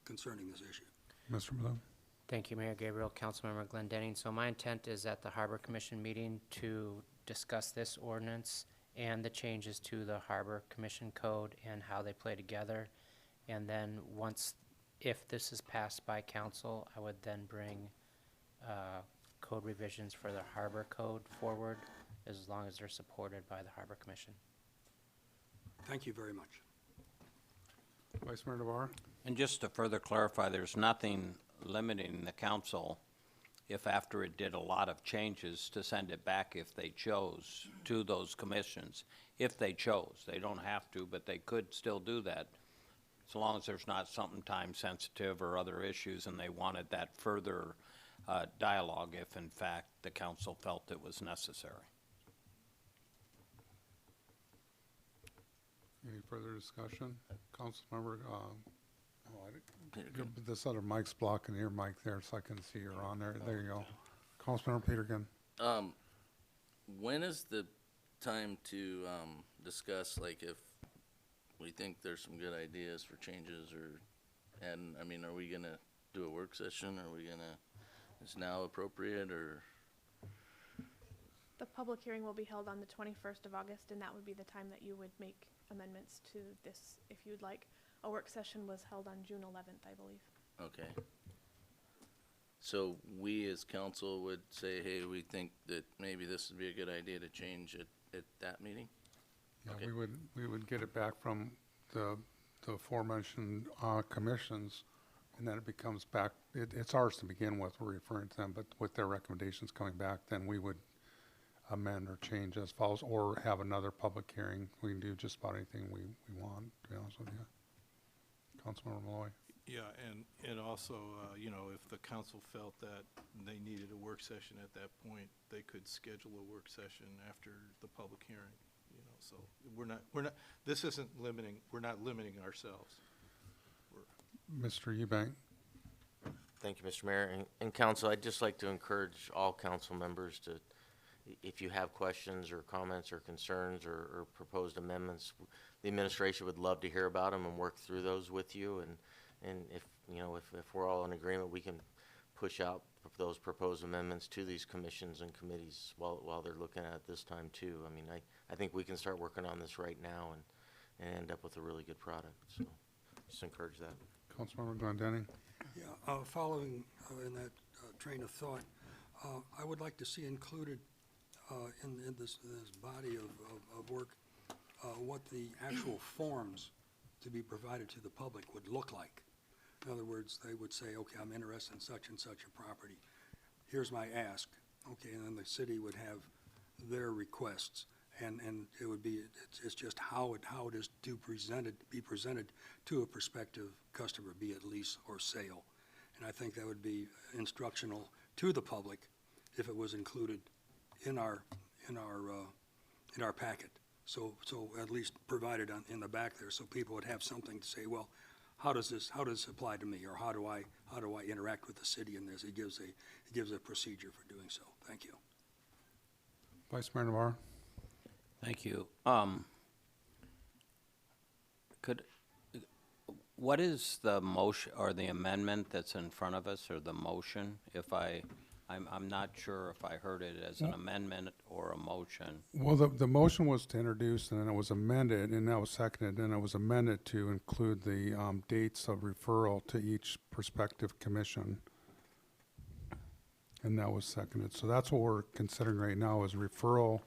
concerning this issue. Mr. Bloom? Thank you, Mayor Gabriel, Councilmember Glendenning. So my intent is at the Harbor Commission meeting to discuss this ordinance and the changes to the Harbor Commission code and how they play together. And then if this is passed by council, I would then bring code revisions for the Harbor Code forward, as long as they're supported by the Harbor Commission. Thank you very much. Vice Mayor Navarro? And just to further clarify, there's nothing limiting the council, if after it did a lot of changes, to send it back if they chose to those commissions. If they chose, they don't have to, but they could still do that, as long as there's not something time sensitive or other issues and they wanted that further dialogue if in fact the council felt it was necessary. Any further discussion? Councilmember, this other mic's blocking your mic there, so I can see you're on there. There you go. Councilmember Peterkin. When is the time to discuss, like, if we think there's some good ideas for changes, or, and, I mean, are we gonna do a work session? Are we gonna, is now appropriate, or? The public hearing will be held on the 21st of August, and that would be the time that you would make amendments to this if you'd like. A work session was held on June 11th, I believe. Okay. So we as council would say, hey, we think that maybe this would be a good idea to change it at that meeting? Yeah, Okay. we would get it back from the aforementioned commissions, and then it becomes back, it's ours to begin with, we're referring to them, but with their recommendations coming back, then we would amend or change as follows, or have another public hearing. We can do just about anything we want, to be honest with you. Councilmember Malloy. Yeah, and also, you know, if the council felt that they needed a work session at that point, they could schedule a work session after the public hearing, you know, so we're not, this isn't limiting, we're not limiting ourselves. Mr. Eubank. Thank you, Mr. Mayor. And council, I'd just like to encourage all council members to, if you have questions or comments or concerns or proposed amendments, the administration would love to hear about them and work through those with you. And if, you know, if we're all in agreement, we can push out those proposed amendments to these commissions and committees while they're looking at it this time too. I mean, I think we can start working on this right now and end up with a really good product. So just encourage that. Councilmember Glendenning. Yeah, following in that train of thought, I would like to see included in this body of work what the actual forms to be provided to the public would look like. In other words, they would say, okay, I'm interested in such and such a property. Here's my ask. Okay, and then the city would have their requests, and it would be, it's just how it is to be presented to a prospective customer, be it lease or sale. And I think that would be instructional to the public if it was included in our packet. So at least provided in the back there, so people would have something to say, well, how does this apply to me, or how do I interact with the city in this? It gives a procedure for doing so. Thank you. Vice Mayor Navarro. Thank you. What is the motion or the amendment that's in front of us, or the motion? I'm not sure if I heard it as an amendment or a motion. Well, the motion was to introduce, and then it was amended, and that was seconded, and it was amended to include the dates of referral to each prospective commission. And that was seconded. So that's what we're considering right now, is referral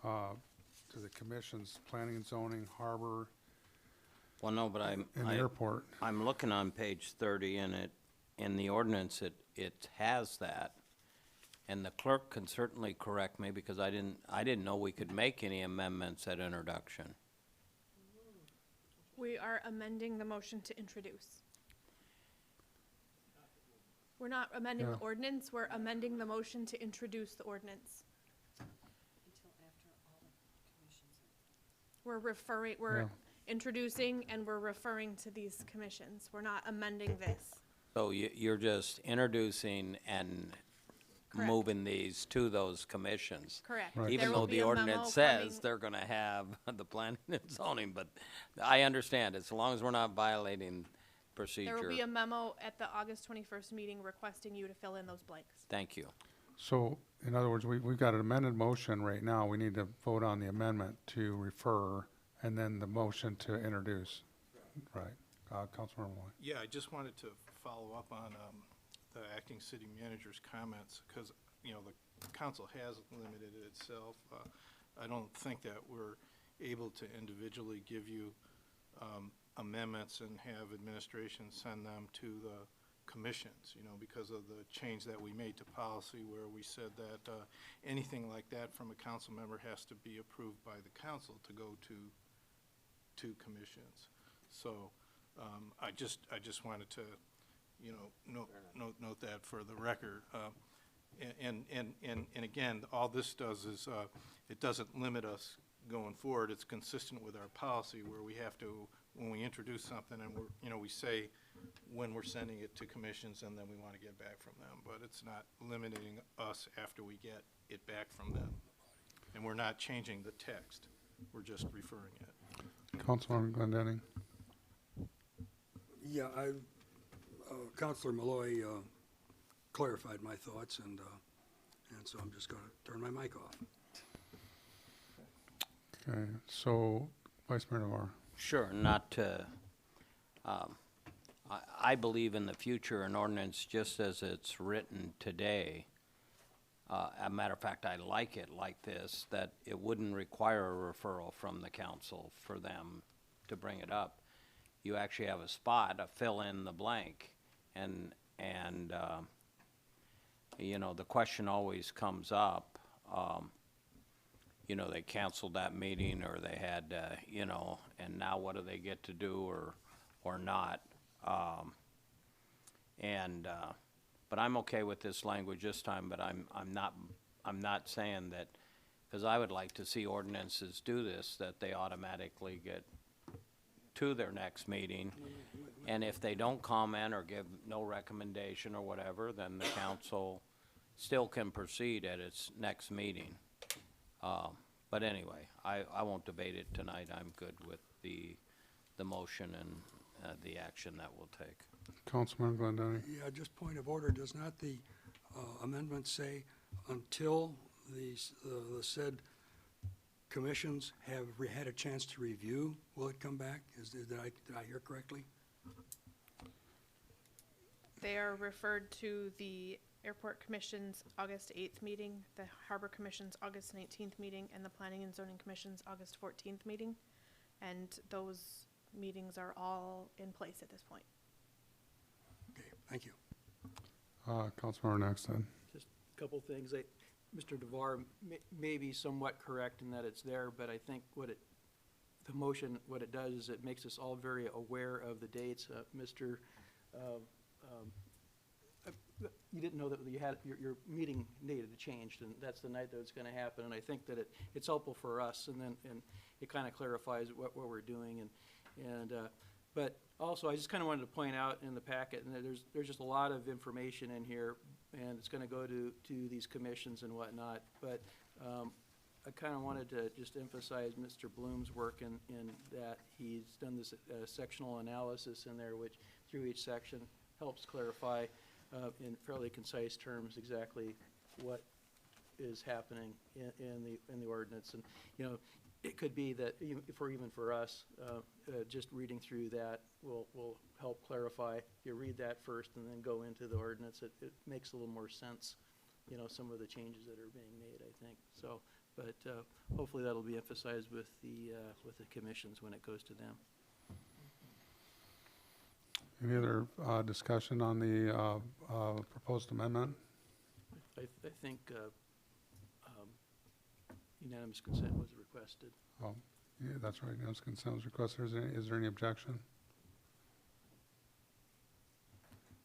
to the commissions, planning and zoning, harbor, Well, no, but and airport. I'm looking on page 30, and in the ordinance, it has that. And the clerk can certainly correct me, because I didn't know we could make any amendments at introduction. We are amending the motion to introduce. We're not amending the ordinance, we're amending the motion to introduce the ordinance. We're referring, Yeah. we're introducing and we're referring to these commissions. We're not amending this. So you're just introducing and Correct. moving these to those commissions. Correct. Right. Even There will though be the a memo ordinance says coming- they're gonna have the planning and zoning, but I understand, as long as we're not violating There will be procedure. a memo at the August 21st meeting requesting you to fill in those blanks. Thank you. So, in other words, we've got an amended motion right now. We need to vote on the amendment to refer, and then the motion to introduce. Right. Councilmember Malloy. Yeah, I just wanted to follow up on the acting city manager's comments, because, you know, the council has limited itself. I don't think that we're able to individually give you amendments and have administration send them to the commissions, you know, because of the change that we made to policy where we said that anything like that from a council member has to be approved by the council to go to commissions. So I just wanted to, you know, note that for the record. And again, all this does is it doesn't limit us going forward. It's consistent with our policy where we have to, when we introduce something and we're, you know, we say when we're sending it to commissions and then we want to get back from them. But it's not limiting us after we get it back from them. And we're not changing the text. We're just referring it. Councilmember Glendenning. Yeah, Counselor Malloy clarified my thoughts, and so I'm just going to turn my mic off. Okay, so Vice Mayor Navarro. Sure, not to, I believe in the future an ordinance just as it's written today. A matter of fact, I like it like this, that it wouldn't require a referral from the council for them to bring it up. You actually have a spot, a fill in the blank, and you know, the question always comes up, you know, they canceled that meeting, or they had, you know, and now what do they get to do or not? But I'm okay with this language this time, but I'm not saying that, because I would like to see ordinances do this, that they automatically get to their next meeting. And if they don't comment or give no recommendation or whatever, then the council still can proceed at its next meeting. But anyway, I won't debate it tonight. I'm good with the motion and the action that we'll take. Councilmember Glendenning. Yeah, just point of order, does not the amendment say until the said commissions have had a chance to review, will it come back? Did I hear correctly? They are referred to the Airport Commission's August 8th meeting, the Harbor Commission's August 19th meeting, and the Planning and Zoning Commission's August 14th meeting. And those meetings are all in place at this point. Okay, thank you. Councilmember Nexton. Just a couple things. Mr. DeVar may be somewhat correct in that it's there, but I think the motion, what it does is it makes us all very aware of the dates. Mr. You didn't know that you had, your meeting needed to change, and that's the night that it's going to happen. And I think that it's helpful for us, and it kind of clarifies what we're doing. But also, I just kind of wanted to point out in the packet, and there's just a lot of information in here, and it's going to go to these commissions and whatnot. But I kind of wanted to just emphasize Mr. Bloom's work in that he's done this sectional analysis in there, which through each section helps clarify in fairly concise terms exactly what is happening in the ordinance. And, you know, it could be that even for us, just reading through that will help clarify. If you read that first and then go into the ordinance, it makes a little more sense, you know, some of the changes that are being made, I think. So, but hopefully that'll be emphasized with the commissions when it goes to them. Any other discussion on the proposed amendment? I think unanimous consent was requested. Oh, yeah, that's right. Unanimous consent was requested. Is there any objection?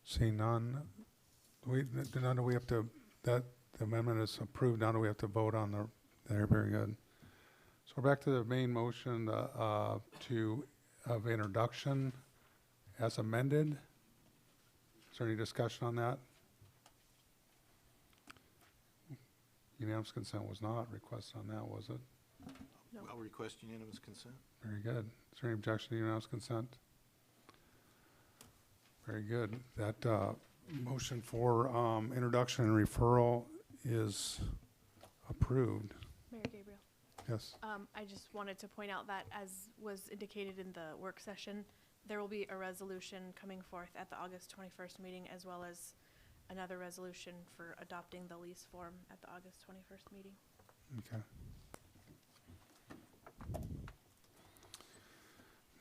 Seeing none, now do we have to, that the amendment is approved, now do we have to vote on the, there, very good. So we're back to the main motion, of introduction as amended. Is there any discussion on that? Unanimous consent was not requested on that, was it? No. I'll request unanimous consent. Very good. Is there any objection to unanimous consent? Very good. That motion for introduction and referral is approved. Mayor Gabriel. Yes. I just wanted to point out that, as was indicated in the work session, there will be a resolution coming forth at the August 21st meeting, as well as another resolution for adopting the lease form at the August 21st meeting. Okay.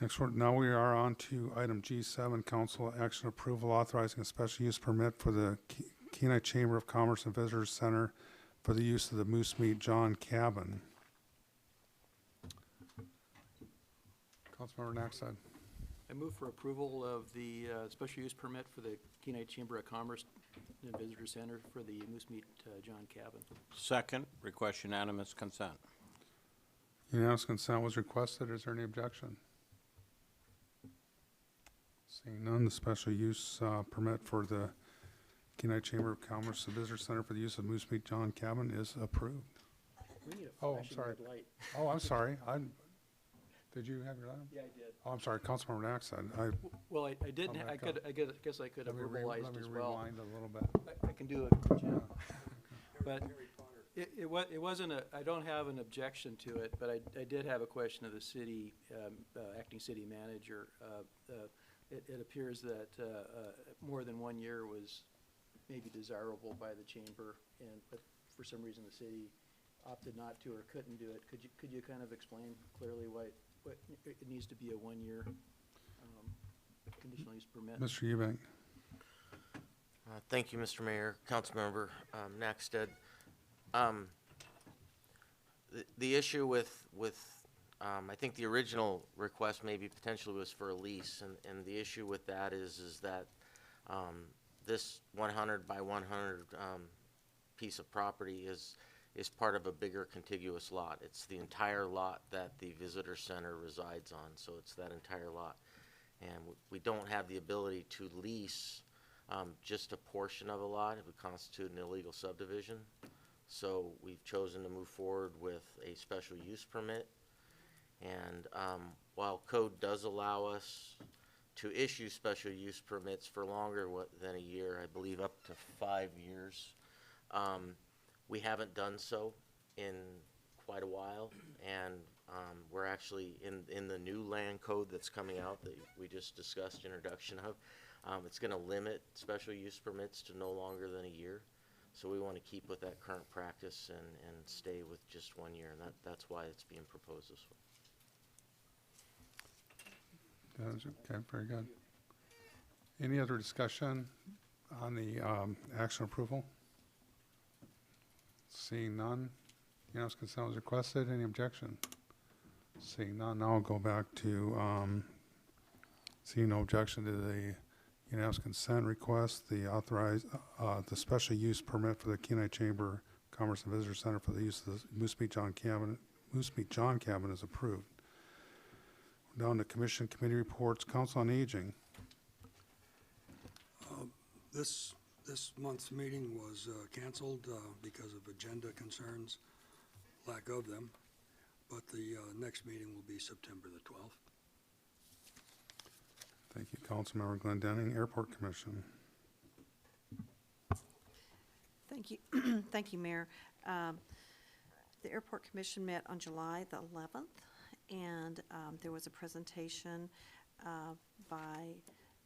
Next one, now we are on to item G7, council action approval authorizing a special use permit for the Kenai Chamber of Commerce and Visitors Center for the use of the Moose Meat John Cabin. Councilmember Naxad. I move for approval of the special use permit for the Kenai Chamber of Commerce and Visitor Center for the Moose Meat John Cabin. Second, request unanimous consent. Unanimous consent was requested. Is there any objection? Seeing none, the special use permit for the Kenai Chamber of Commerce and Visitor Center for the use of Moose Meat John Cabin is approved. We need a Oh, I'm flashing sorry. red light. Oh, I'm sorry. Did you have your item? Yeah, I did. Oh, I'm sorry, Councilmember Naxad. Well, I didn't, Oh, I back could, up. I guess I could have verbalized Let me as well. rewind a little bit. I can do it, Jim. But it wasn't I don't have an objection to it, but I did have a question of the city, acting city manager. It appears that more than 1 year was maybe desirable by the chamber, but for some reason the city opted not to or couldn't do it. Could you kind of explain clearly why it needs to be a 1 year conditional use permit? Mr. Eubank. Thank you, Mr. Mayor, Councilmember Naxted. The issue with I think the original request maybe potentially was for a lease, and the issue with that is that this 100 by 100 piece of property is part of a bigger contiguous lot. It's the entire lot that the visitor center resides on, so it's that entire lot. And we don't have the ability to lease just a portion of a lot. It would constitute an illegal subdivision. So we've chosen to move forward with a special use permit. And while code does allow us to issue special use permits for longer than a year, I believe up to 5 years, we haven't done so in quite a while. And we're actually in the new land code that's coming out that we just discussed introduction of. It's going to limit special use permits to no longer than a year. So we want to keep with that current practice and stay with just 1 year, and that's why it's being proposed this way. Okay, very good. Any other discussion on the action approval? Seeing none, unanimous consent was requested. Any objection? Seeing none, now I'll go back to seeing no objection to the unanimous consent request. The the special use permit for the Kenai Chamber Commerce and Visitor Center for the use of the Moose Meat John Cabin is approved. Down to commission committee reports. Council on Aging. This month's meeting was canceled because of agenda concerns, lack of them, but the next meeting will be September the 12th. Thank you, Councilmember Glendenning. Airport Commission. Thank you, thank you, Mayor. The Airport Commission met on July the 11th, and there was a presentation by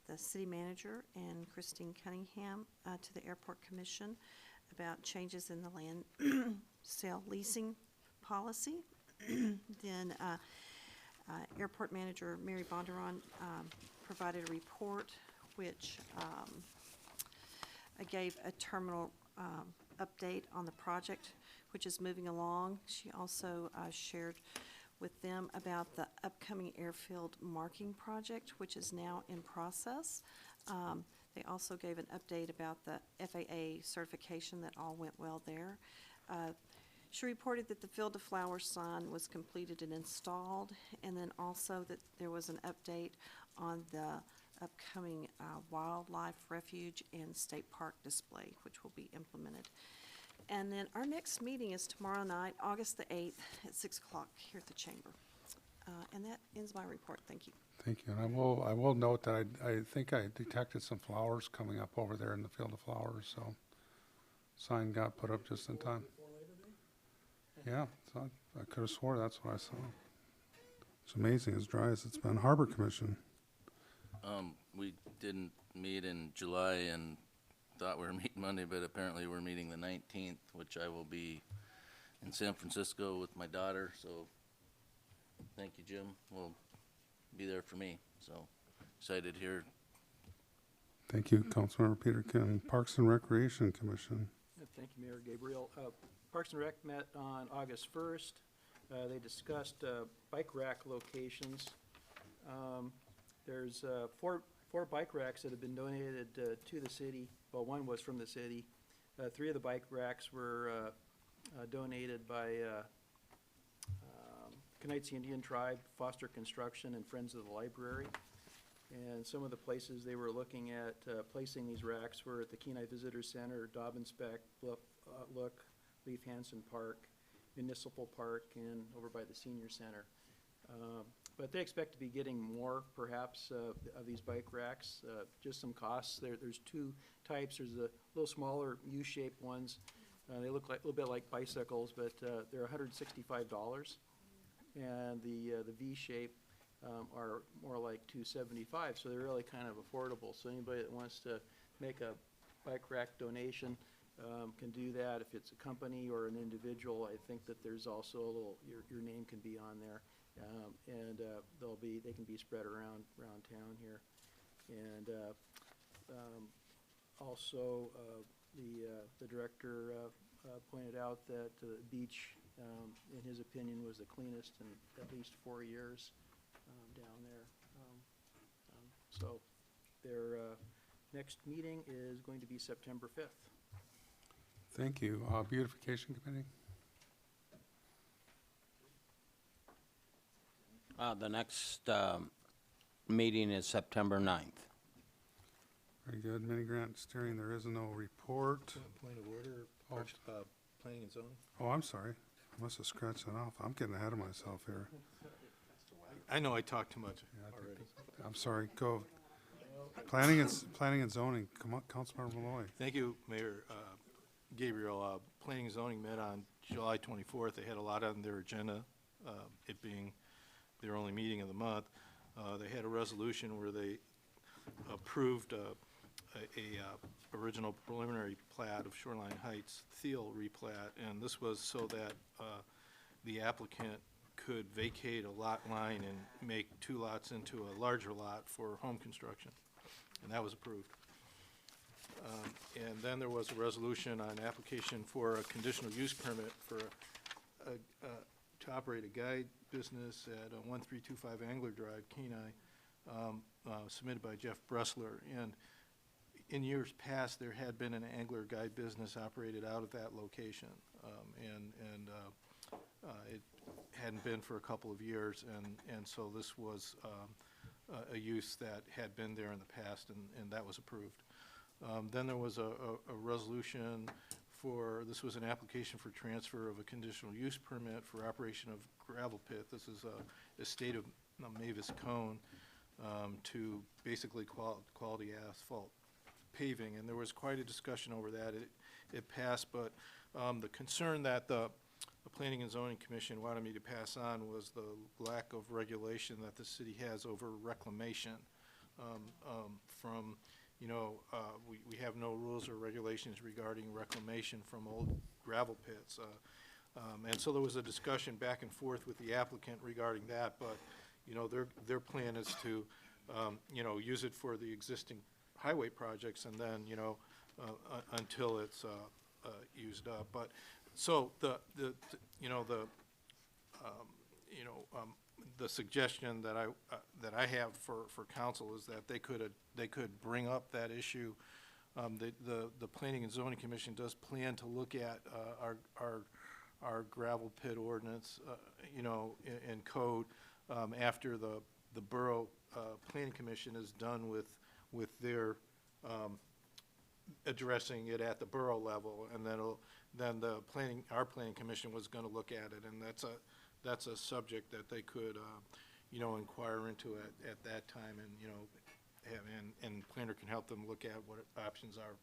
the city manager and Christine Cunningham to the Airport Commission about changes in the land sale leasing policy. Then Airport Manager Mary Bondurant provided a report which gave a terminal update on the project, which is moving along. She also shared with them about the upcoming airfield marking project, which is now in process. They also gave an update about the FAA certification, that all went well there. She reported that the Field of Flowers sign was completed and installed, and then also that there was an update on the upcoming wildlife refuge and state park display, which will be implemented. And then our next meeting is tomorrow night, August the 8th, at 6 o'clock here at the Chamber. And that ends my report. Thank you. Thank you. And I will note that I think I detected some flowers coming up over there in the Field of Flowers, so sign got put up just in time. Yeah, so I could have swore that's what I saw. It's amazing as dry as it's been. Harbor Commission. We didn't meet in July and thought we were meeting Monday, but apparently we're meeting the 19th, which I will be in San Francisco with my daughter, so thank you, Jim. Will be there for me, so excited here. Thank you, Councilmember Peterkin. Parks and Recreation Commission. Thank you, Mayor Gabriel. Parks and Rec met on August 1st. They discussed bike rack locations. There's four bike racks that have been donated to the city. Well, one was from the city. 3 of the bike racks were donated by Kenites Indian Tribe, Foster Construction, and Friends of the Library. And some of the places they were looking at placing these racks were at the Kenai Visitor Center, Dobbins Beck, Look, Leif Hansen Park, Municipal Park, and over by the Senior Center. But they expect to be getting more, perhaps, of these bike racks. Just some costs. There's 2 types. There's the little smaller U-shaped ones. They look like a little bit like bicycles, but they're $165. And the V-shape are more like $275. So they're really kind of affordable. So anybody that wants to make a bike rack donation can do that. If it's a company or an individual, I think that there's also a little, your name can be on there. And they can be spread around town here. And also the director pointed out that the beach, in his opinion, was the cleanest in at least 4 years down there. So their next meeting is going to be September 5th. Thank you. Beautification Committee. The next meeting is September 9th. Very good. Mini grant steering, there is no report. Point of order, Oh. planning and zoning. Oh, I'm sorry. I must have scratched that off. I'm getting ahead of myself here. I know I talked too much Yeah, I think- already. I'm sorry. Go. Planning and zoning. Come on, Councilmember Malloy. Thank you, Mayor Gabriel. Planning and zoning met on July 24th. They had a lot on their agenda, it being their only meeting of the month. They had a resolution where they approved a original preliminary plat of Shoreline Heights Thiel replat, and this was so that the applicant could vacate a lot line and make 2 lots into a larger lot for home construction, and that was approved. And then there was a resolution on application for a conditional use permit for to operate a guide business at 1325 Angler Drive, Kenai, submitted by Jeff Bressler. And in years past, there had been an angler guide business operated out of that location, it hadn't been for a couple of years, and so this was a use that had been there in the past, and that was approved. Then there was a resolution for, this was an application for transfer of a conditional use permit for operation of gravel pit. This is a estate of Mavis Cone to basically quality asphalt paving, and there was quite a discussion over that. It passed, but the concern that the Planning and Zoning Commission wanted me to pass on was the lack of regulation that the city has over reclamation. We have no rules or regulations regarding reclamation from old gravel pits. And so there was a discussion back and forth with the applicant regarding that, but, their plan is to, use it for the existing highway projects and then, until it's used up. But, so the suggestion that I have for council is that they could bring up that issue. The Planning and Zoning Commission does plan to look at our our gravel pit ordinance, you know, in code, after the Borough Planning Commission is done with their addressing it at the borough level, and then our planning commission was gonna look at it, and that's a subject that they could, you know, inquire into at that time, and, you know, and planner can help them look at what options are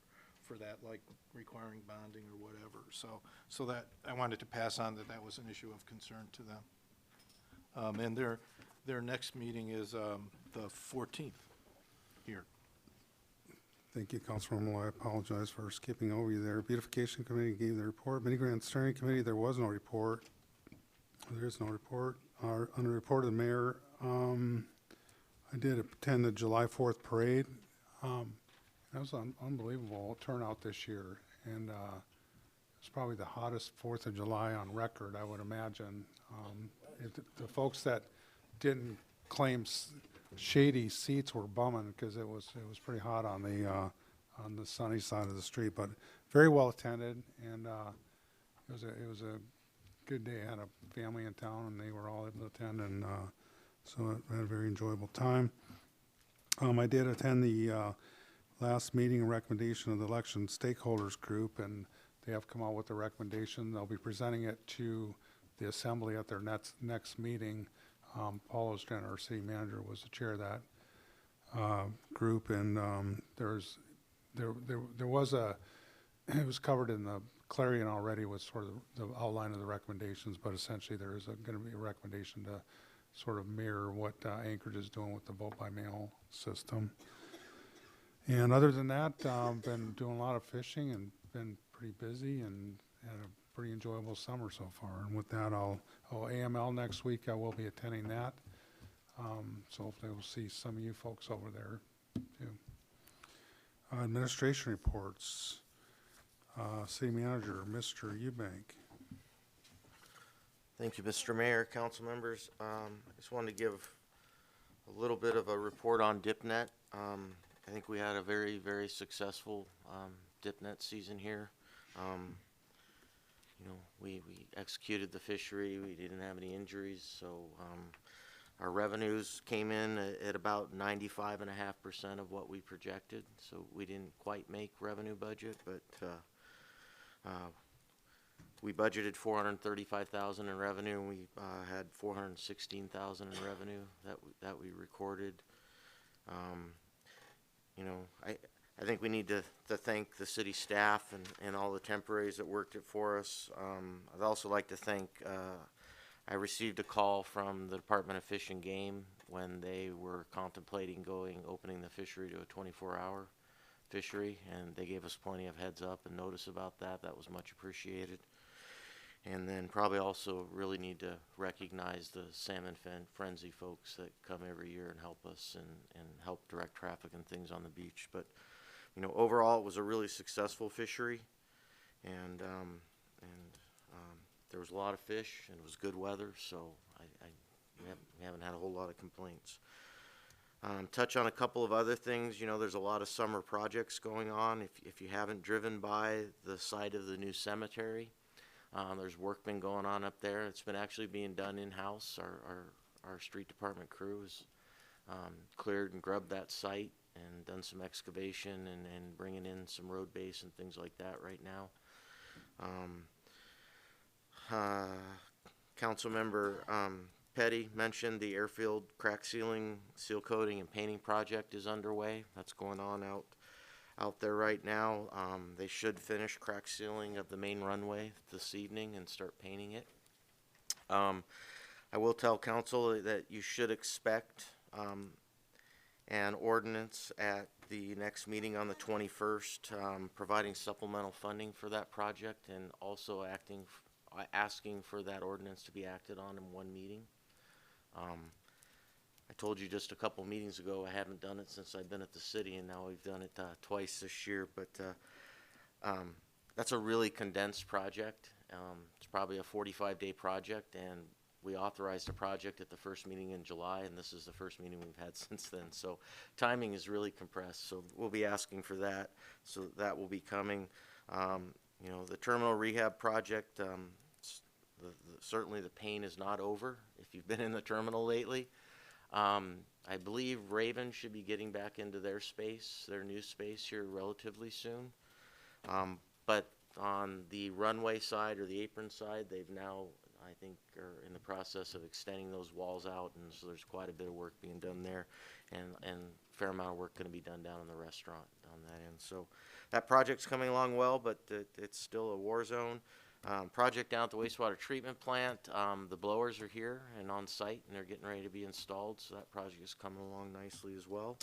for that, like requiring bonding or whatever. So that, I wanted to pass on that was an issue of concern to them. And their next meeting is the 14th here. Thank you, Councilman Moore. I apologize for skipping over you there. Beautification Committee gave the report. Mini Grant Steering Committee, there was no report. There is no report. On the report of the mayor, I did attend the July 4th parade. That was an unbelievable turnout this year, and it's probably the hottest 4th of July on record, I would imagine. The folks that didn't claim shady seats were bumming because it was pretty hot on the sunny side of the street, but very well attended, and it was a good day. I had a family in town, and they were all able to attend, and so I had a very enjoyable time. I did attend the last meeting and recommendation of the election stakeholders group, and they have come out with a recommendation. They'll be presenting it to the assembly at their next meeting. Paul Ostran, our city manager, was the chair of that group, and there was it was covered in the Clarion already with sort of the outline of the recommendations, but essentially there is going to be a recommendation to sort of mirror what Anchorage is doing with the vote by mail system. And other than that, been doing a lot of fishing and been pretty busy and had a pretty enjoyable summer so far. And with that, AML next week, I will be attending that. So hopefully we'll see some of you folks over there too. Administration reports. City Manager, Mr. Eubank. Thank you, Mr. Mayor, council members. I just wanted to give a little bit of a report on DipNet. I think we had a very, very successful DipNet season here. You know, we executed the fishery. We didn't have any injuries, so our revenues came in at about 95.5% of what we projected. So we didn't quite make revenue budget, but we budgeted $435,000 in revenue, and we had $416,000 in revenue that we recorded. You know, I think we need to thank the city staff and all the temporaries that worked it for us. I'd also like to thank, I received a call from the Department of Fish and Game when they were contemplating opening the fishery to a 24-hour fishery, and they gave us plenty of heads up and notice about that. That was much appreciated. And then probably also really need to recognize the Salmon Frenzy folks that come every year and help us and help direct traffic and things on the beach. But, you know, overall it was a really successful fishery, and there was a lot of fish and it was good weather, so we haven't had a whole lot of complaints. Touch on a couple of other things. You know, there's a lot of summer projects going on. If you haven't driven by the site of the new cemetery, there's work been going on up there. It's been actually being done in-house. Our street department crew has cleared and grubbed that site and done some excavation and bringing in some road base and things like that right now. Councilmember Petty mentioned the airfield crack sealing, seal coating, and painting project is underway. That's going on out there right now. They should finish crack sealing of the main runway this evening and start painting it. I will tell council that you should expect an ordinance at the next meeting on the 21st, providing supplemental funding for that project, and also asking for that ordinance to be acted on in one meeting. I told you just a couple meetings ago I haven't done it since I've been at the city, and now we've done it twice this year. But that's a really condensed project. It's probably a 45-day project, and we authorized a project at the first meeting in July, and this is the first meeting we've had since then. So timing is really compressed. So we'll be asking for that. So that will be coming. You know, the terminal rehab project, certainly the pain is not over if you've been in the terminal lately. I believe Raven should be getting back into their space, their new space here relatively soon. But on the runway side or the apron side, they've now, I think, are in the process of extending those walls out, and so there's quite a bit of work being done there, and a fair amount of work going to be done down in the restaurant on that end. So that project's coming along well, but it's still a war zone. Project down at the wastewater treatment plant, the blowers are here and on site, and they're getting ready to be installed, so that project is coming along nicely as well.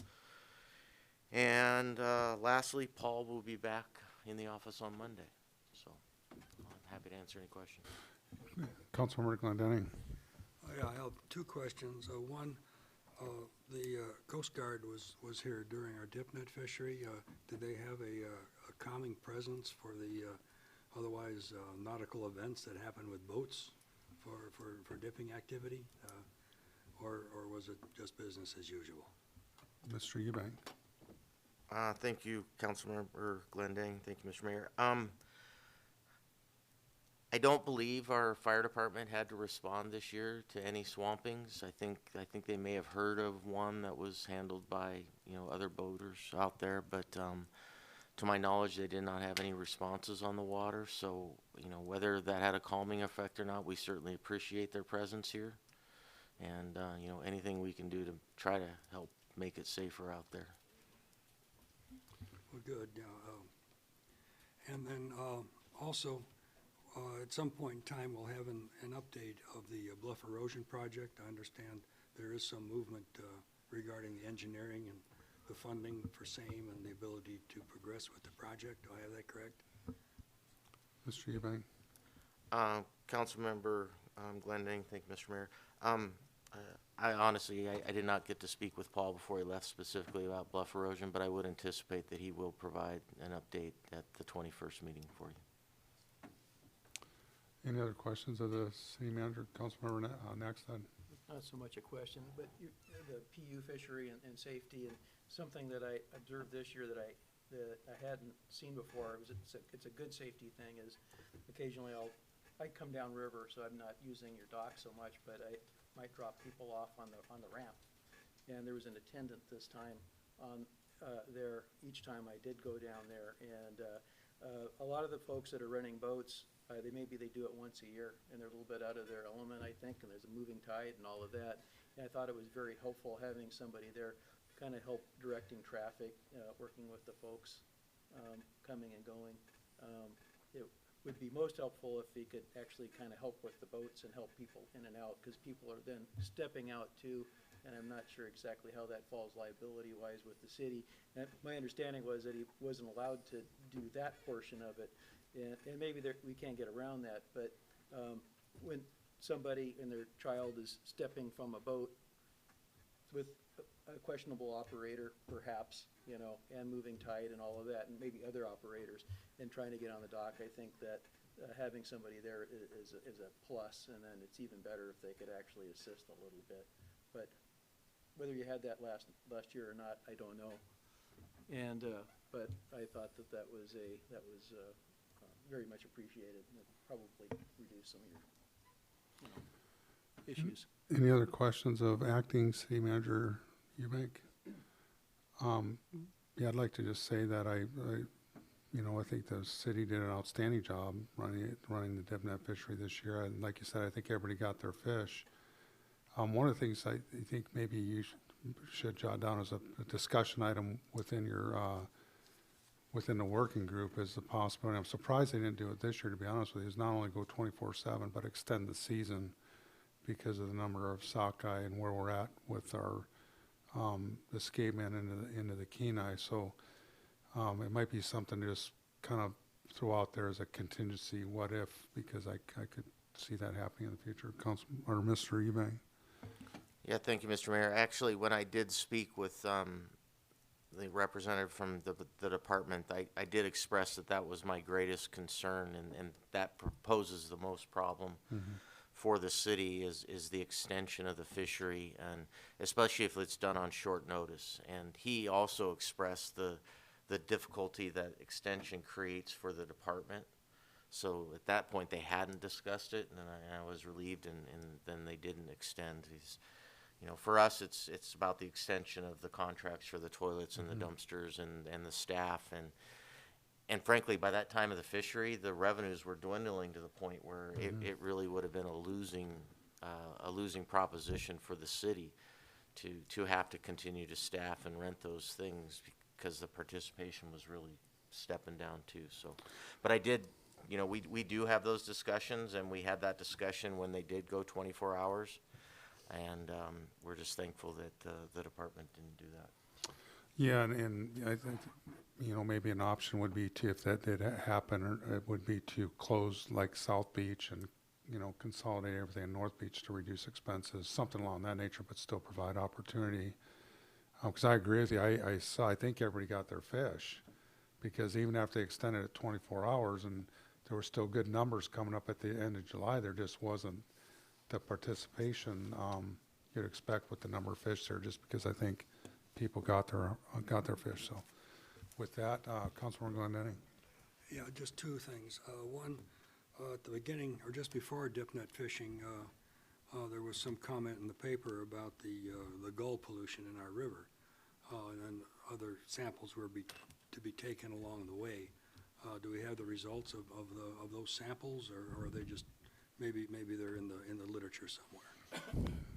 And lastly, Paul will be back in the office on Monday, so I'm happy to answer any questions. Councilmember Glendenning. Yeah, I have two questions. One, the Coast Guard was here during our dip net fishery. Did they have a calming presence for the otherwise nautical events that happen with boats for dipping activity? Or was it just business as usual? Mr. Eubank. Thank you, Councilmember Glending. Thank you, Mr. Mayor. I don't believe our fire department had to respond this year to any swampings. I think they may have heard of one that was handled by, other boaters out there, but to my knowledge, they did not have any responses on the water. So, whether that had a calming effect or not, we certainly appreciate their presence here. And, anything we can do to try to help make it safer out there. Well, good. And then also, at some point in time, we'll have an update of the bluff erosion project. I understand there is some movement regarding the engineering and the funding for same and the ability to progress with the project. Do I have that correct? Mr. Eubank. Councilmember Glending, thank you, Mr. Mayor. I honestly did not get to speak with Paul before he left specifically about bluff erosion, but I would anticipate that he will provide an update at the 21st meeting for you. Any other questions of the city manager? Councilmember next then. Not so much a question, but the PU fishery and safety, and something that I observed this year that I hadn't seen before, it's a good safety thing, is occasionally I come down river, so I'm not using your dock so much, but I might drop people off on the ramp. And there was an attendant this time on there each time I did go down there, and a lot of the folks that are renting boats, they do it once a year, and they're a little bit out of their element, I think, and there's a moving tide and all of that. And I thought it was very helpful having somebody there to kind of help directing traffic, working with the folks coming and going. It would be most helpful if he could actually kind of help with the boats and help people in and out, because people are then stepping out too, and I'm not sure exactly how that falls liability-wise with the city. And my understanding was that he wasn't allowed to do that portion of it. And maybe we can't get around that, but when somebody and their child is stepping from a boat with a questionable operator, perhaps, and moving tide and all of that, and maybe other operators, and trying to get on the dock, I think that having somebody there is a plus, and then it's even better if they could actually assist a little bit. But whether you had that last year or not, I don't know. And but I thought that was very much appreciated, and it probably reduce some of your issues. Any other questions of acting city manager Eubank? Yeah, I'd like to just say that I think the city did an outstanding job running the dip-net fishery this year. And like you said, I think everybody got their fish. One of the things I think maybe you should jot down as a discussion item within your within the working group is the possibility. I'm surprised they didn't do it this year, to be honest with you, is not only go 24/7, but extend the season because of the number of sockeye and where we're at with our the scapeman into the Kenai. So it might be something to just kind of throw out there as a contingency, what if, because I could see that happening in the future. Mr. Eubank. Yeah, thank you, Mr. Mayor. Actually, when I did speak with the representative from the department, I did express that was my greatest concern, and that poses the most problem for the city is the extension of the fishery, and especially if it's done on short notice. And he also expressed the difficulty that extension creates for the department. So at that point, they hadn't discussed it, and I was relieved, and then they didn't extend. You know, for us, it's about the extension of the contracts for the toilets and the dumpsters and the staff, and frankly, by that time of the fishery, the revenues were dwindling to the point where it really would have been a losing proposition for the city to have to continue to staff and rent those things, because the participation was really stepping down too. So, but I did, you know, we do have those discussions, and we had that discussion when they did go 24 hours. And we're just thankful that the department didn't do that. Yeah, and I think, you know, maybe an option would be to, if that did happen, or it would be to close like South Beach and, you know, consolidate everything in North Beach to reduce expenses, something along that nature, but still provide opportunity. Because I agree with you, I think everybody got their fish, because even after they extended it 24 hours and there were still good numbers coming up at the end of July, there just wasn't the participation you'd expect with the number of fish there, just because I think people got their fish. So with that, Councilman Glendenning. Yeah, just two things. One, at the beginning, or just before dip net fishing, there was some comment in the paper about the gull pollution in our river, and then other samples were to be taken along the way. Do we have the results of those samples, or are they just maybe they're in the literature somewhere?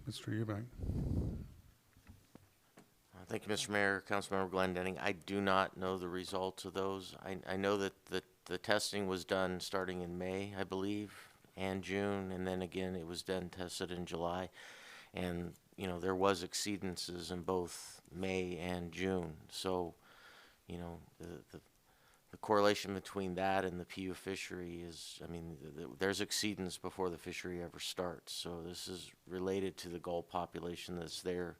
Mr. Eubank. Thank you, Mr. Mayor, Councilmember Glendenning. I do not know the results of those. I know that the testing was done starting in May, I believe, and June, and then again it was tested in July. And, you know, there was exceedances in both May and June. So, you know, the correlation between that and the PU fishery is, I mean, there's exceedance before the fishery ever starts. So this is related to the gull population that's there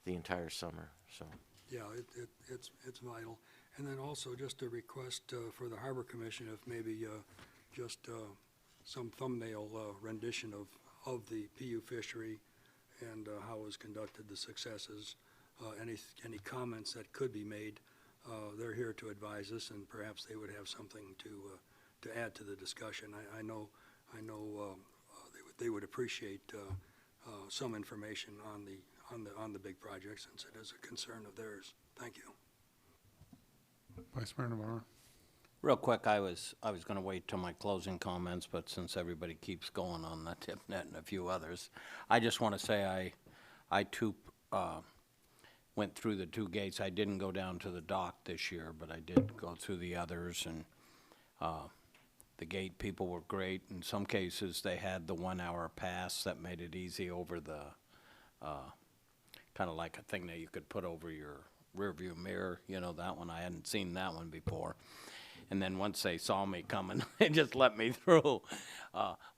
the entire summer. So Yeah, it's vital. And then also just a request for the Harbor Commission, if maybe just some thumbnail rendition of the PU fishery and how it was conducted, the successes, any comments that could be made. They're here to advise us, and perhaps they would have something to add to the discussion. I know they would appreciate some information on the big project, since it is a concern of theirs. Thank you. Vice Mayor Navarro. Real quick, I was going to wait till my closing comments, but since everybody keeps going on the TipNet and a few others, I just want to say I too went through the two gates. I didn't go down to the dock this year, but I did go through the others, and the gate people were great. In some cases, they had the 1 hour pass that made it easy over the kind of like a thing that you could put over your rear view mirror, you know, that one. I hadn't seen that one before. And then once they saw me coming, they just let me through.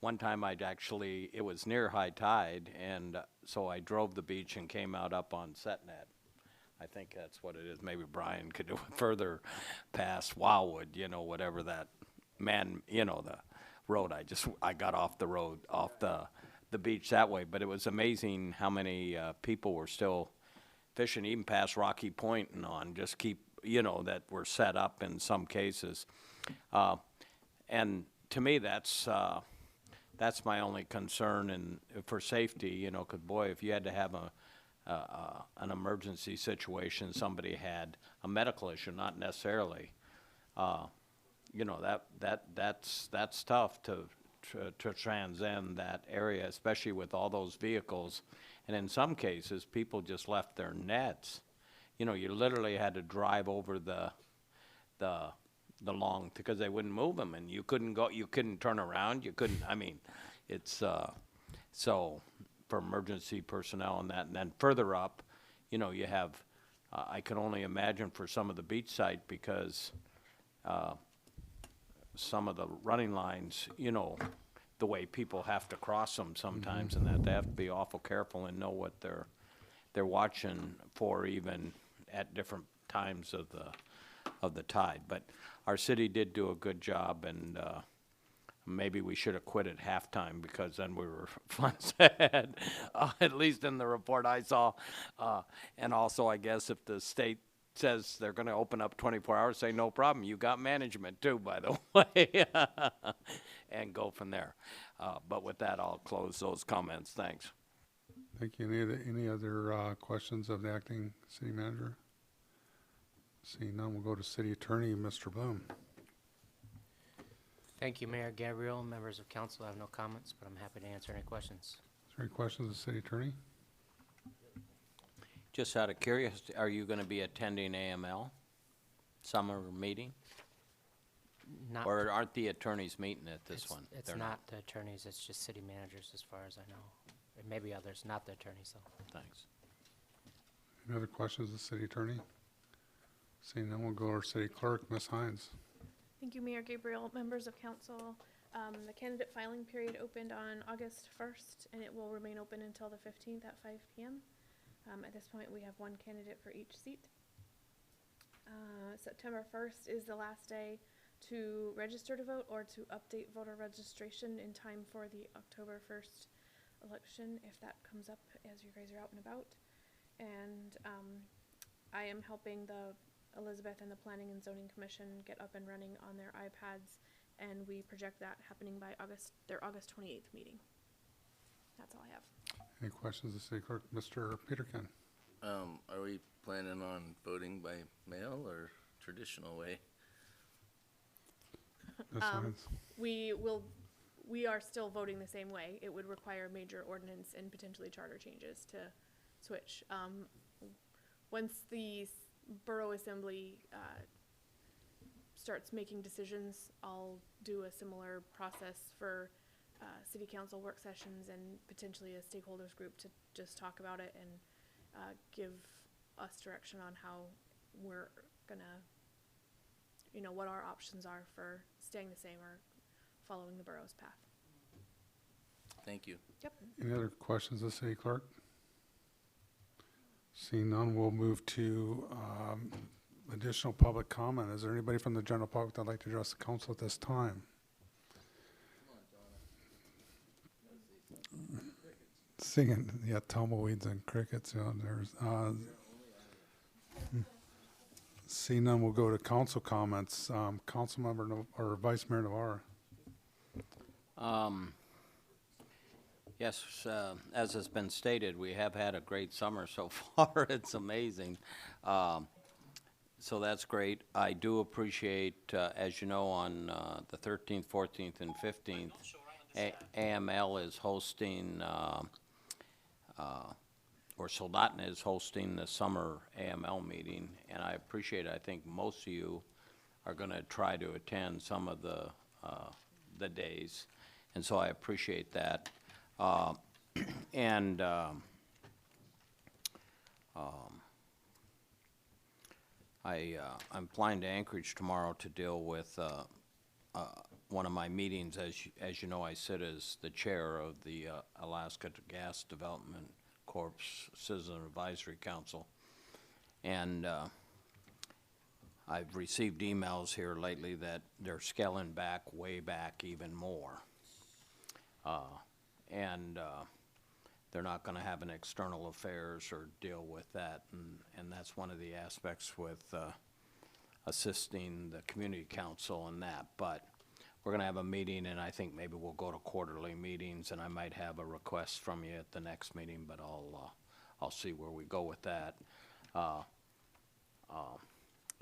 One time it was near high tide, and so I drove the beach and came out up on Setnet. I think that's what it is. Maybe Brian could do a further past Wildwood, you know, whatever that the road. I got off the road, off the beach that way. But it was amazing how many people were still fishing, even past Rocky Point and on, just keep, that were set up in some cases. And to me, that's my only concern, and for safety, because boy, if you had to have an emergency situation, somebody had a medical issue, not necessarily, that's tough to transcend that area, especially with all those vehicles. And in some cases, people just left their nets. You literally had to drive over the long, because they wouldn't move them, and you couldn't turn around, it's, so for emergency personnel and that. And then further up, you have, I can only imagine for some of the beach site, because some of the running lines, the way people have to cross them sometimes, and that they have to be awful careful and know what they're watching for, even at different times of the tide. But our city did do a good job, and maybe we should have quit at halftime, because then we were funds ahead, at least in the report I saw. And also, I guess if the state says they're gonna open up 24 hours, say, no problem, you got management too, by the way, and go from there. But with that, I'll close those comments. Thanks. Thank you. Any other questions of the acting city manager? Seeing none, we'll go to city attorney, Mr. Bloom. Thank you, Mayor Gabriel. Members of council, I have no comments, but I'm happy to answer any questions. Is there any questions of the city attorney? Just out of curiosity, are you gonna be attending AML summer meeting? Not, Or aren't the attorneys meeting at this one? it's They're not the attorneys, it's just city managers as far as I know. There may be others, not the attorneys though. Thanks. Any other questions of the city attorney? Seeing none, we'll go to our city clerk, Ms. Hines. Thank you, Mayor Gabriel, members of council. The candidate filing period opened on August 1st, and it will remain open until the 15th at 5 p.m. At this point, we have one candidate for each seat. September 1st is the last day to register to vote or to update voter registration in time for the October 1st election, if that comes up as you guys are out and about. And I am helping Elizabeth and the Planning and Zoning Commission get up and running on their iPads, and we project that happening by their August 28th meeting. That's all I have. Any questions of the city clerk? Mr. Peterkin? Are we planning on voting by mail or traditional way? Ms. Hines? We are still voting the same way. It would require major ordinance and potentially charter changes to switch. Once the Borough Assembly starts making decisions, I'll do a similar process for city council work sessions and potentially a stakeholders group to just talk about it and give us direction on how we're gonna, what our options are for staying the same or following the borough's path. Thank you. Yep. Any other questions of the city clerk? Seeing none, we'll move to additional public comment. Is there anybody from the general public that'd like to address the council at this time? Singing, yeah, tumbleweeds and crickets, there's, seeing none, we'll go to council comments. Council member or Vice Mayor Navarre. Yes, as has been stated, we have had a great summer so far. It's amazing. So that's great. I do appreciate, as you know, on the 13th, 14th, and 15th, AML is hosting, or Soldotna is hosting the summer AML meeting, and I appreciate it. I think most of you are going to try to attend some of the days, and so I appreciate that. I'm flying to Anchorage tomorrow to deal with one of my meetings. As you know, I sit as the chair of the Alaska Gas Development Corp's Citizen Advisory Council, and I've received emails here lately that they're scaling back, way back even more. They're not going to have an external affairs or deal with that, and that's one of the aspects with assisting the community council in that. But we're going to have a meeting, and I think maybe we'll go to quarterly meetings, and I might have a request from you at the next meeting, but I'll see where we go with that.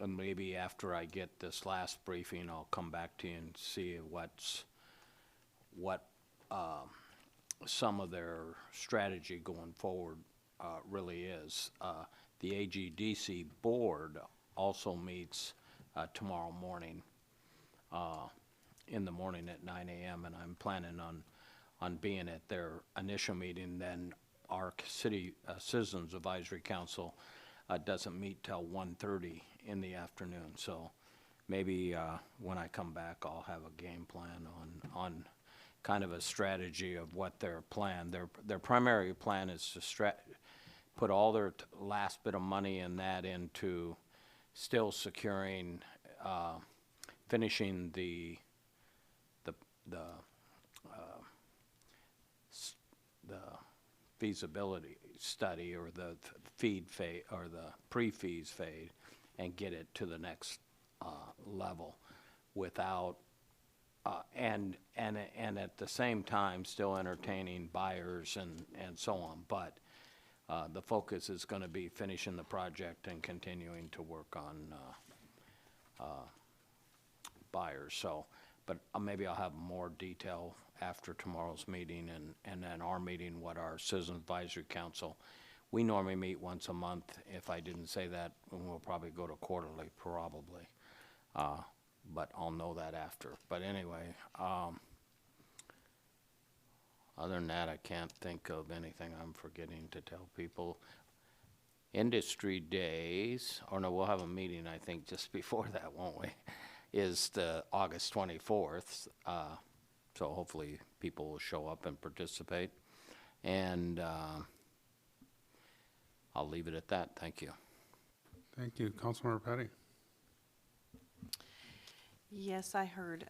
And maybe after I get this last briefing, I'll come back to you and see what some of their strategy going forward really is. The AGDC board also meets tomorrow morning, in the morning at 9 a.m., and I'm planning on being at their initial meeting. Then our city Citizens Advisory Council doesn't meet till 1:30 in the afternoon. So maybe when I come back, I'll have a game plan on kind of a strategy of what their plan. Their primary plan is to put all their last bit of money in that into still securing, finishing the feasibility study or the feed phase or the pre-fees phase, and get it to the next level without, and at the same time, still entertaining buyers and so on. But the focus is going to be finishing the project and continuing to work on buyers. So, but maybe I'll have more detail after tomorrow's meeting and then our meeting, what our Citizen Advisory Council. We normally meet once a month. If I didn't say that, we'll probably go to quarterly, probably. But I'll know that after. But anyway, other than that, I can't think of anything I'm forgetting to tell people. Industry days, or no, we'll have a meeting, I think, just before that, won't we? Is the August 24th. So hopefully people will show up and participate. And I'll leave it at that. Thank you. Thank you. Councilmember Petty. Yes, I heard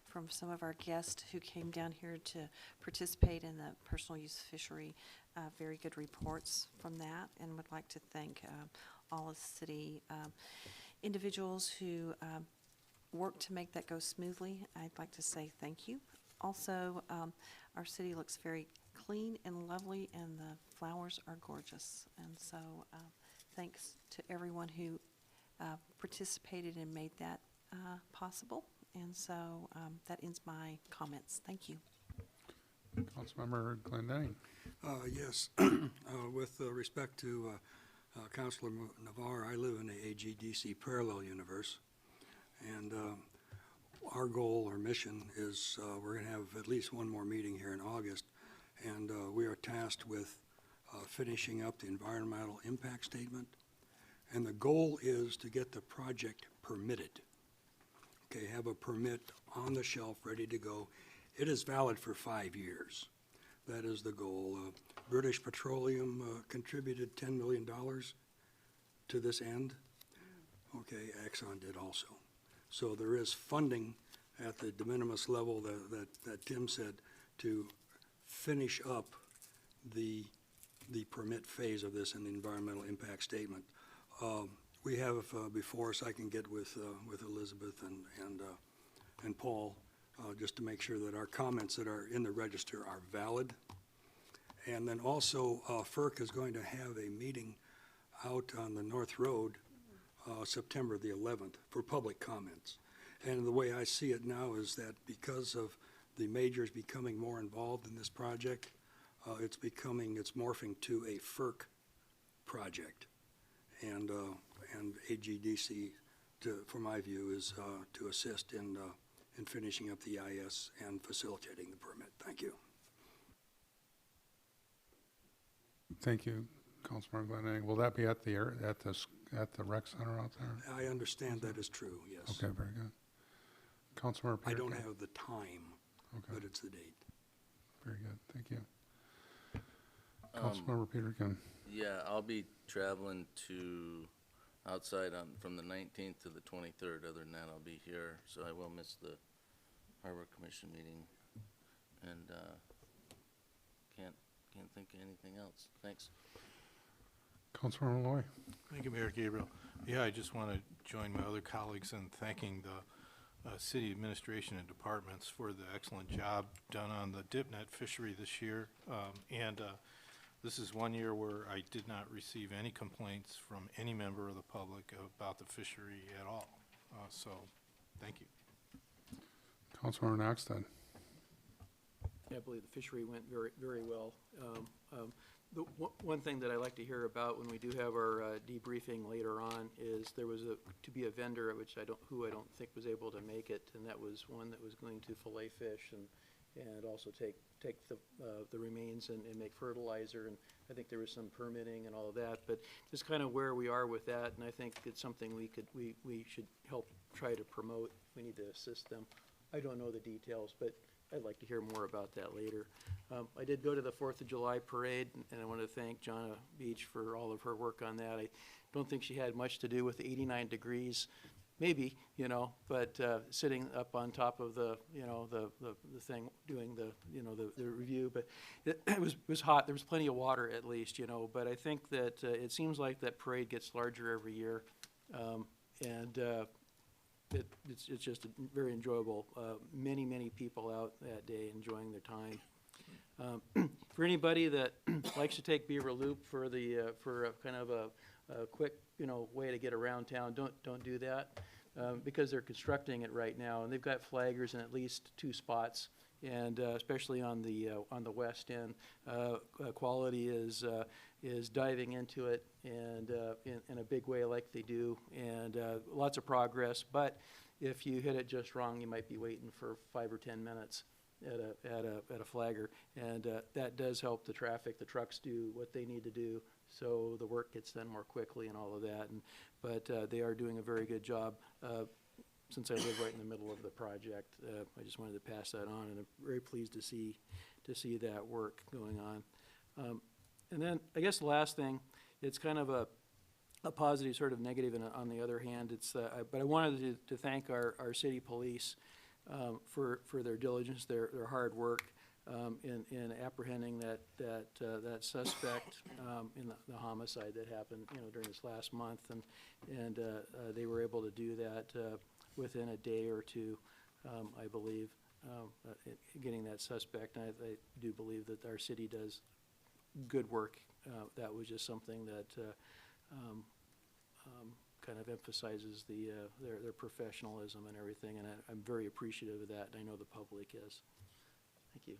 from some of our guests who came down here to participate in the personal use fishery, very good reports from that, and would like to thank all of the city individuals who worked to make that go smoothly. I'd like to say thank you. Also, our city looks very clean and lovely, and the flowers are gorgeous. And so thanks to everyone who participated and made that possible. And so that ends my comments. Thank you. Councilmember Glendenning. Yes, with respect to Councilor Navarre, I live in the AGDC parallel universe. And our goal or mission is we're going to have at least one more meeting here in August. And we are tasked with finishing up the environmental impact statement. And the goal is to get the project permitted. Okay, have a permit on the shelf ready to go. It is valid for 5 years. That is the goal. British Petroleum contributed $10 million to this end. Okay, Exxon did also. So there is funding at the de minimis level that Tim said to finish up the permit phase of this in the environmental impact statement. We have before us, I can get with Elizabeth and Paul just to make sure that our comments that are in the register are valid. And then also FERC is going to have a meeting out on the North Road September the 11th for public comments. And the way I see it now is that because of the majors becoming more involved in this project, it's morphing to a FERC project. And AGDC, for my view, is to assist in finishing up the EIS and facilitating the permit. Thank you. Thank you, Councilmember Glendenning. Will that be at the rec center out there? I understand that is true, yes. Okay, very good. Councilmember I Peterkin. don't have the time, Okay, but it's the date. very good. Thank you. Councilmember Peterkin. Yeah, I'll be traveling to outside from the 19th to the 23rd. Other than that, I'll be here, so I will miss the Harbor Commission meeting, and can't think of anything else. Thanks. Councilmember Loy. Thank you, Mayor Gabriel. Yeah, I just want to join my other colleagues in thanking the city administration and departments for the excellent job done on the dipnet fishery this year. This is one year where I did not receive any complaints from any member of the public about the fishery at all. So, thank you. Councilmember Noxted. I believe the fishery went very, very well. The one thing that I like to hear about when we do have our debriefing later on is there was to be a vendor who I don't think was able to make it, and that was one that was going to fillet fish and also take the remains and make fertilizer, and I think there was some permitting and all of that, but just kind of where we are with that, and I think it's something we should help try to promote. We need to assist them. I don't know the details, but I'd like to hear more about that later. I did go to the 4th of July parade, and I want to thank Jonna Beach for all of her work on that. I don't think she had much to do with 89 degrees, maybe, but sitting up on top of the thing, doing the review, but it was hot. There was plenty of water at least, but I think that it seems like that parade gets larger every year. And it's just very enjoyable. Many people out that day enjoying their time. For anybody that likes to take Beaver Loop for a kind of a quick, way to get around town, don't do that, because they're constructing it right now, and they've got flaggers in at least 2 spots, and especially on the west end, Quality is diving into it, and in a big way like they do, and lots of progress. But if you hit it just wrong, you might be waiting for 5 or 10 minutes at a flagger, and that does help the traffic. The trucks do what they need to do, so the work gets done more quickly and all of that. But they are doing a very good job. Since I live right in the middle of the project, I just wanted to pass that on, and I'm very pleased to see that work going on. And then I guess the last thing, it's kind of a positive, sort of negative, and on the other hand, but I wanted to thank our city police for their diligence, their hard work in apprehending that suspect in the homicide that happened, during this last month, and they were able to do that within a day or two, I believe, getting that suspect. And I do believe that our city does good work. That was just something that kind of emphasizes their professionalism and everything, and I'm very appreciative of that, and I know the public is. Thank you.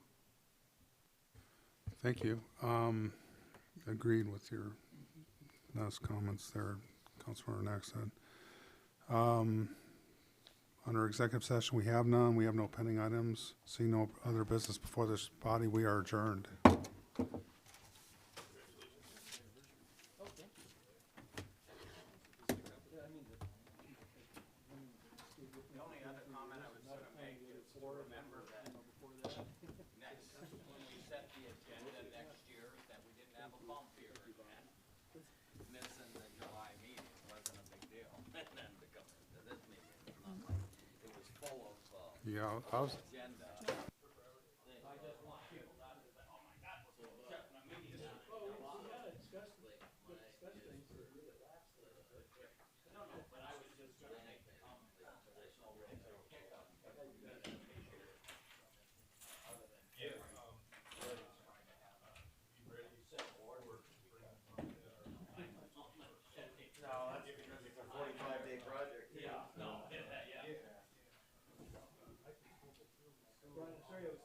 Thank you. Agreed with your last comments there, Councilor Nack said. Under executive session, we have none. We have no pending items. See no other business before this body. We are adjourned. Yeah, I was. Sorry, I was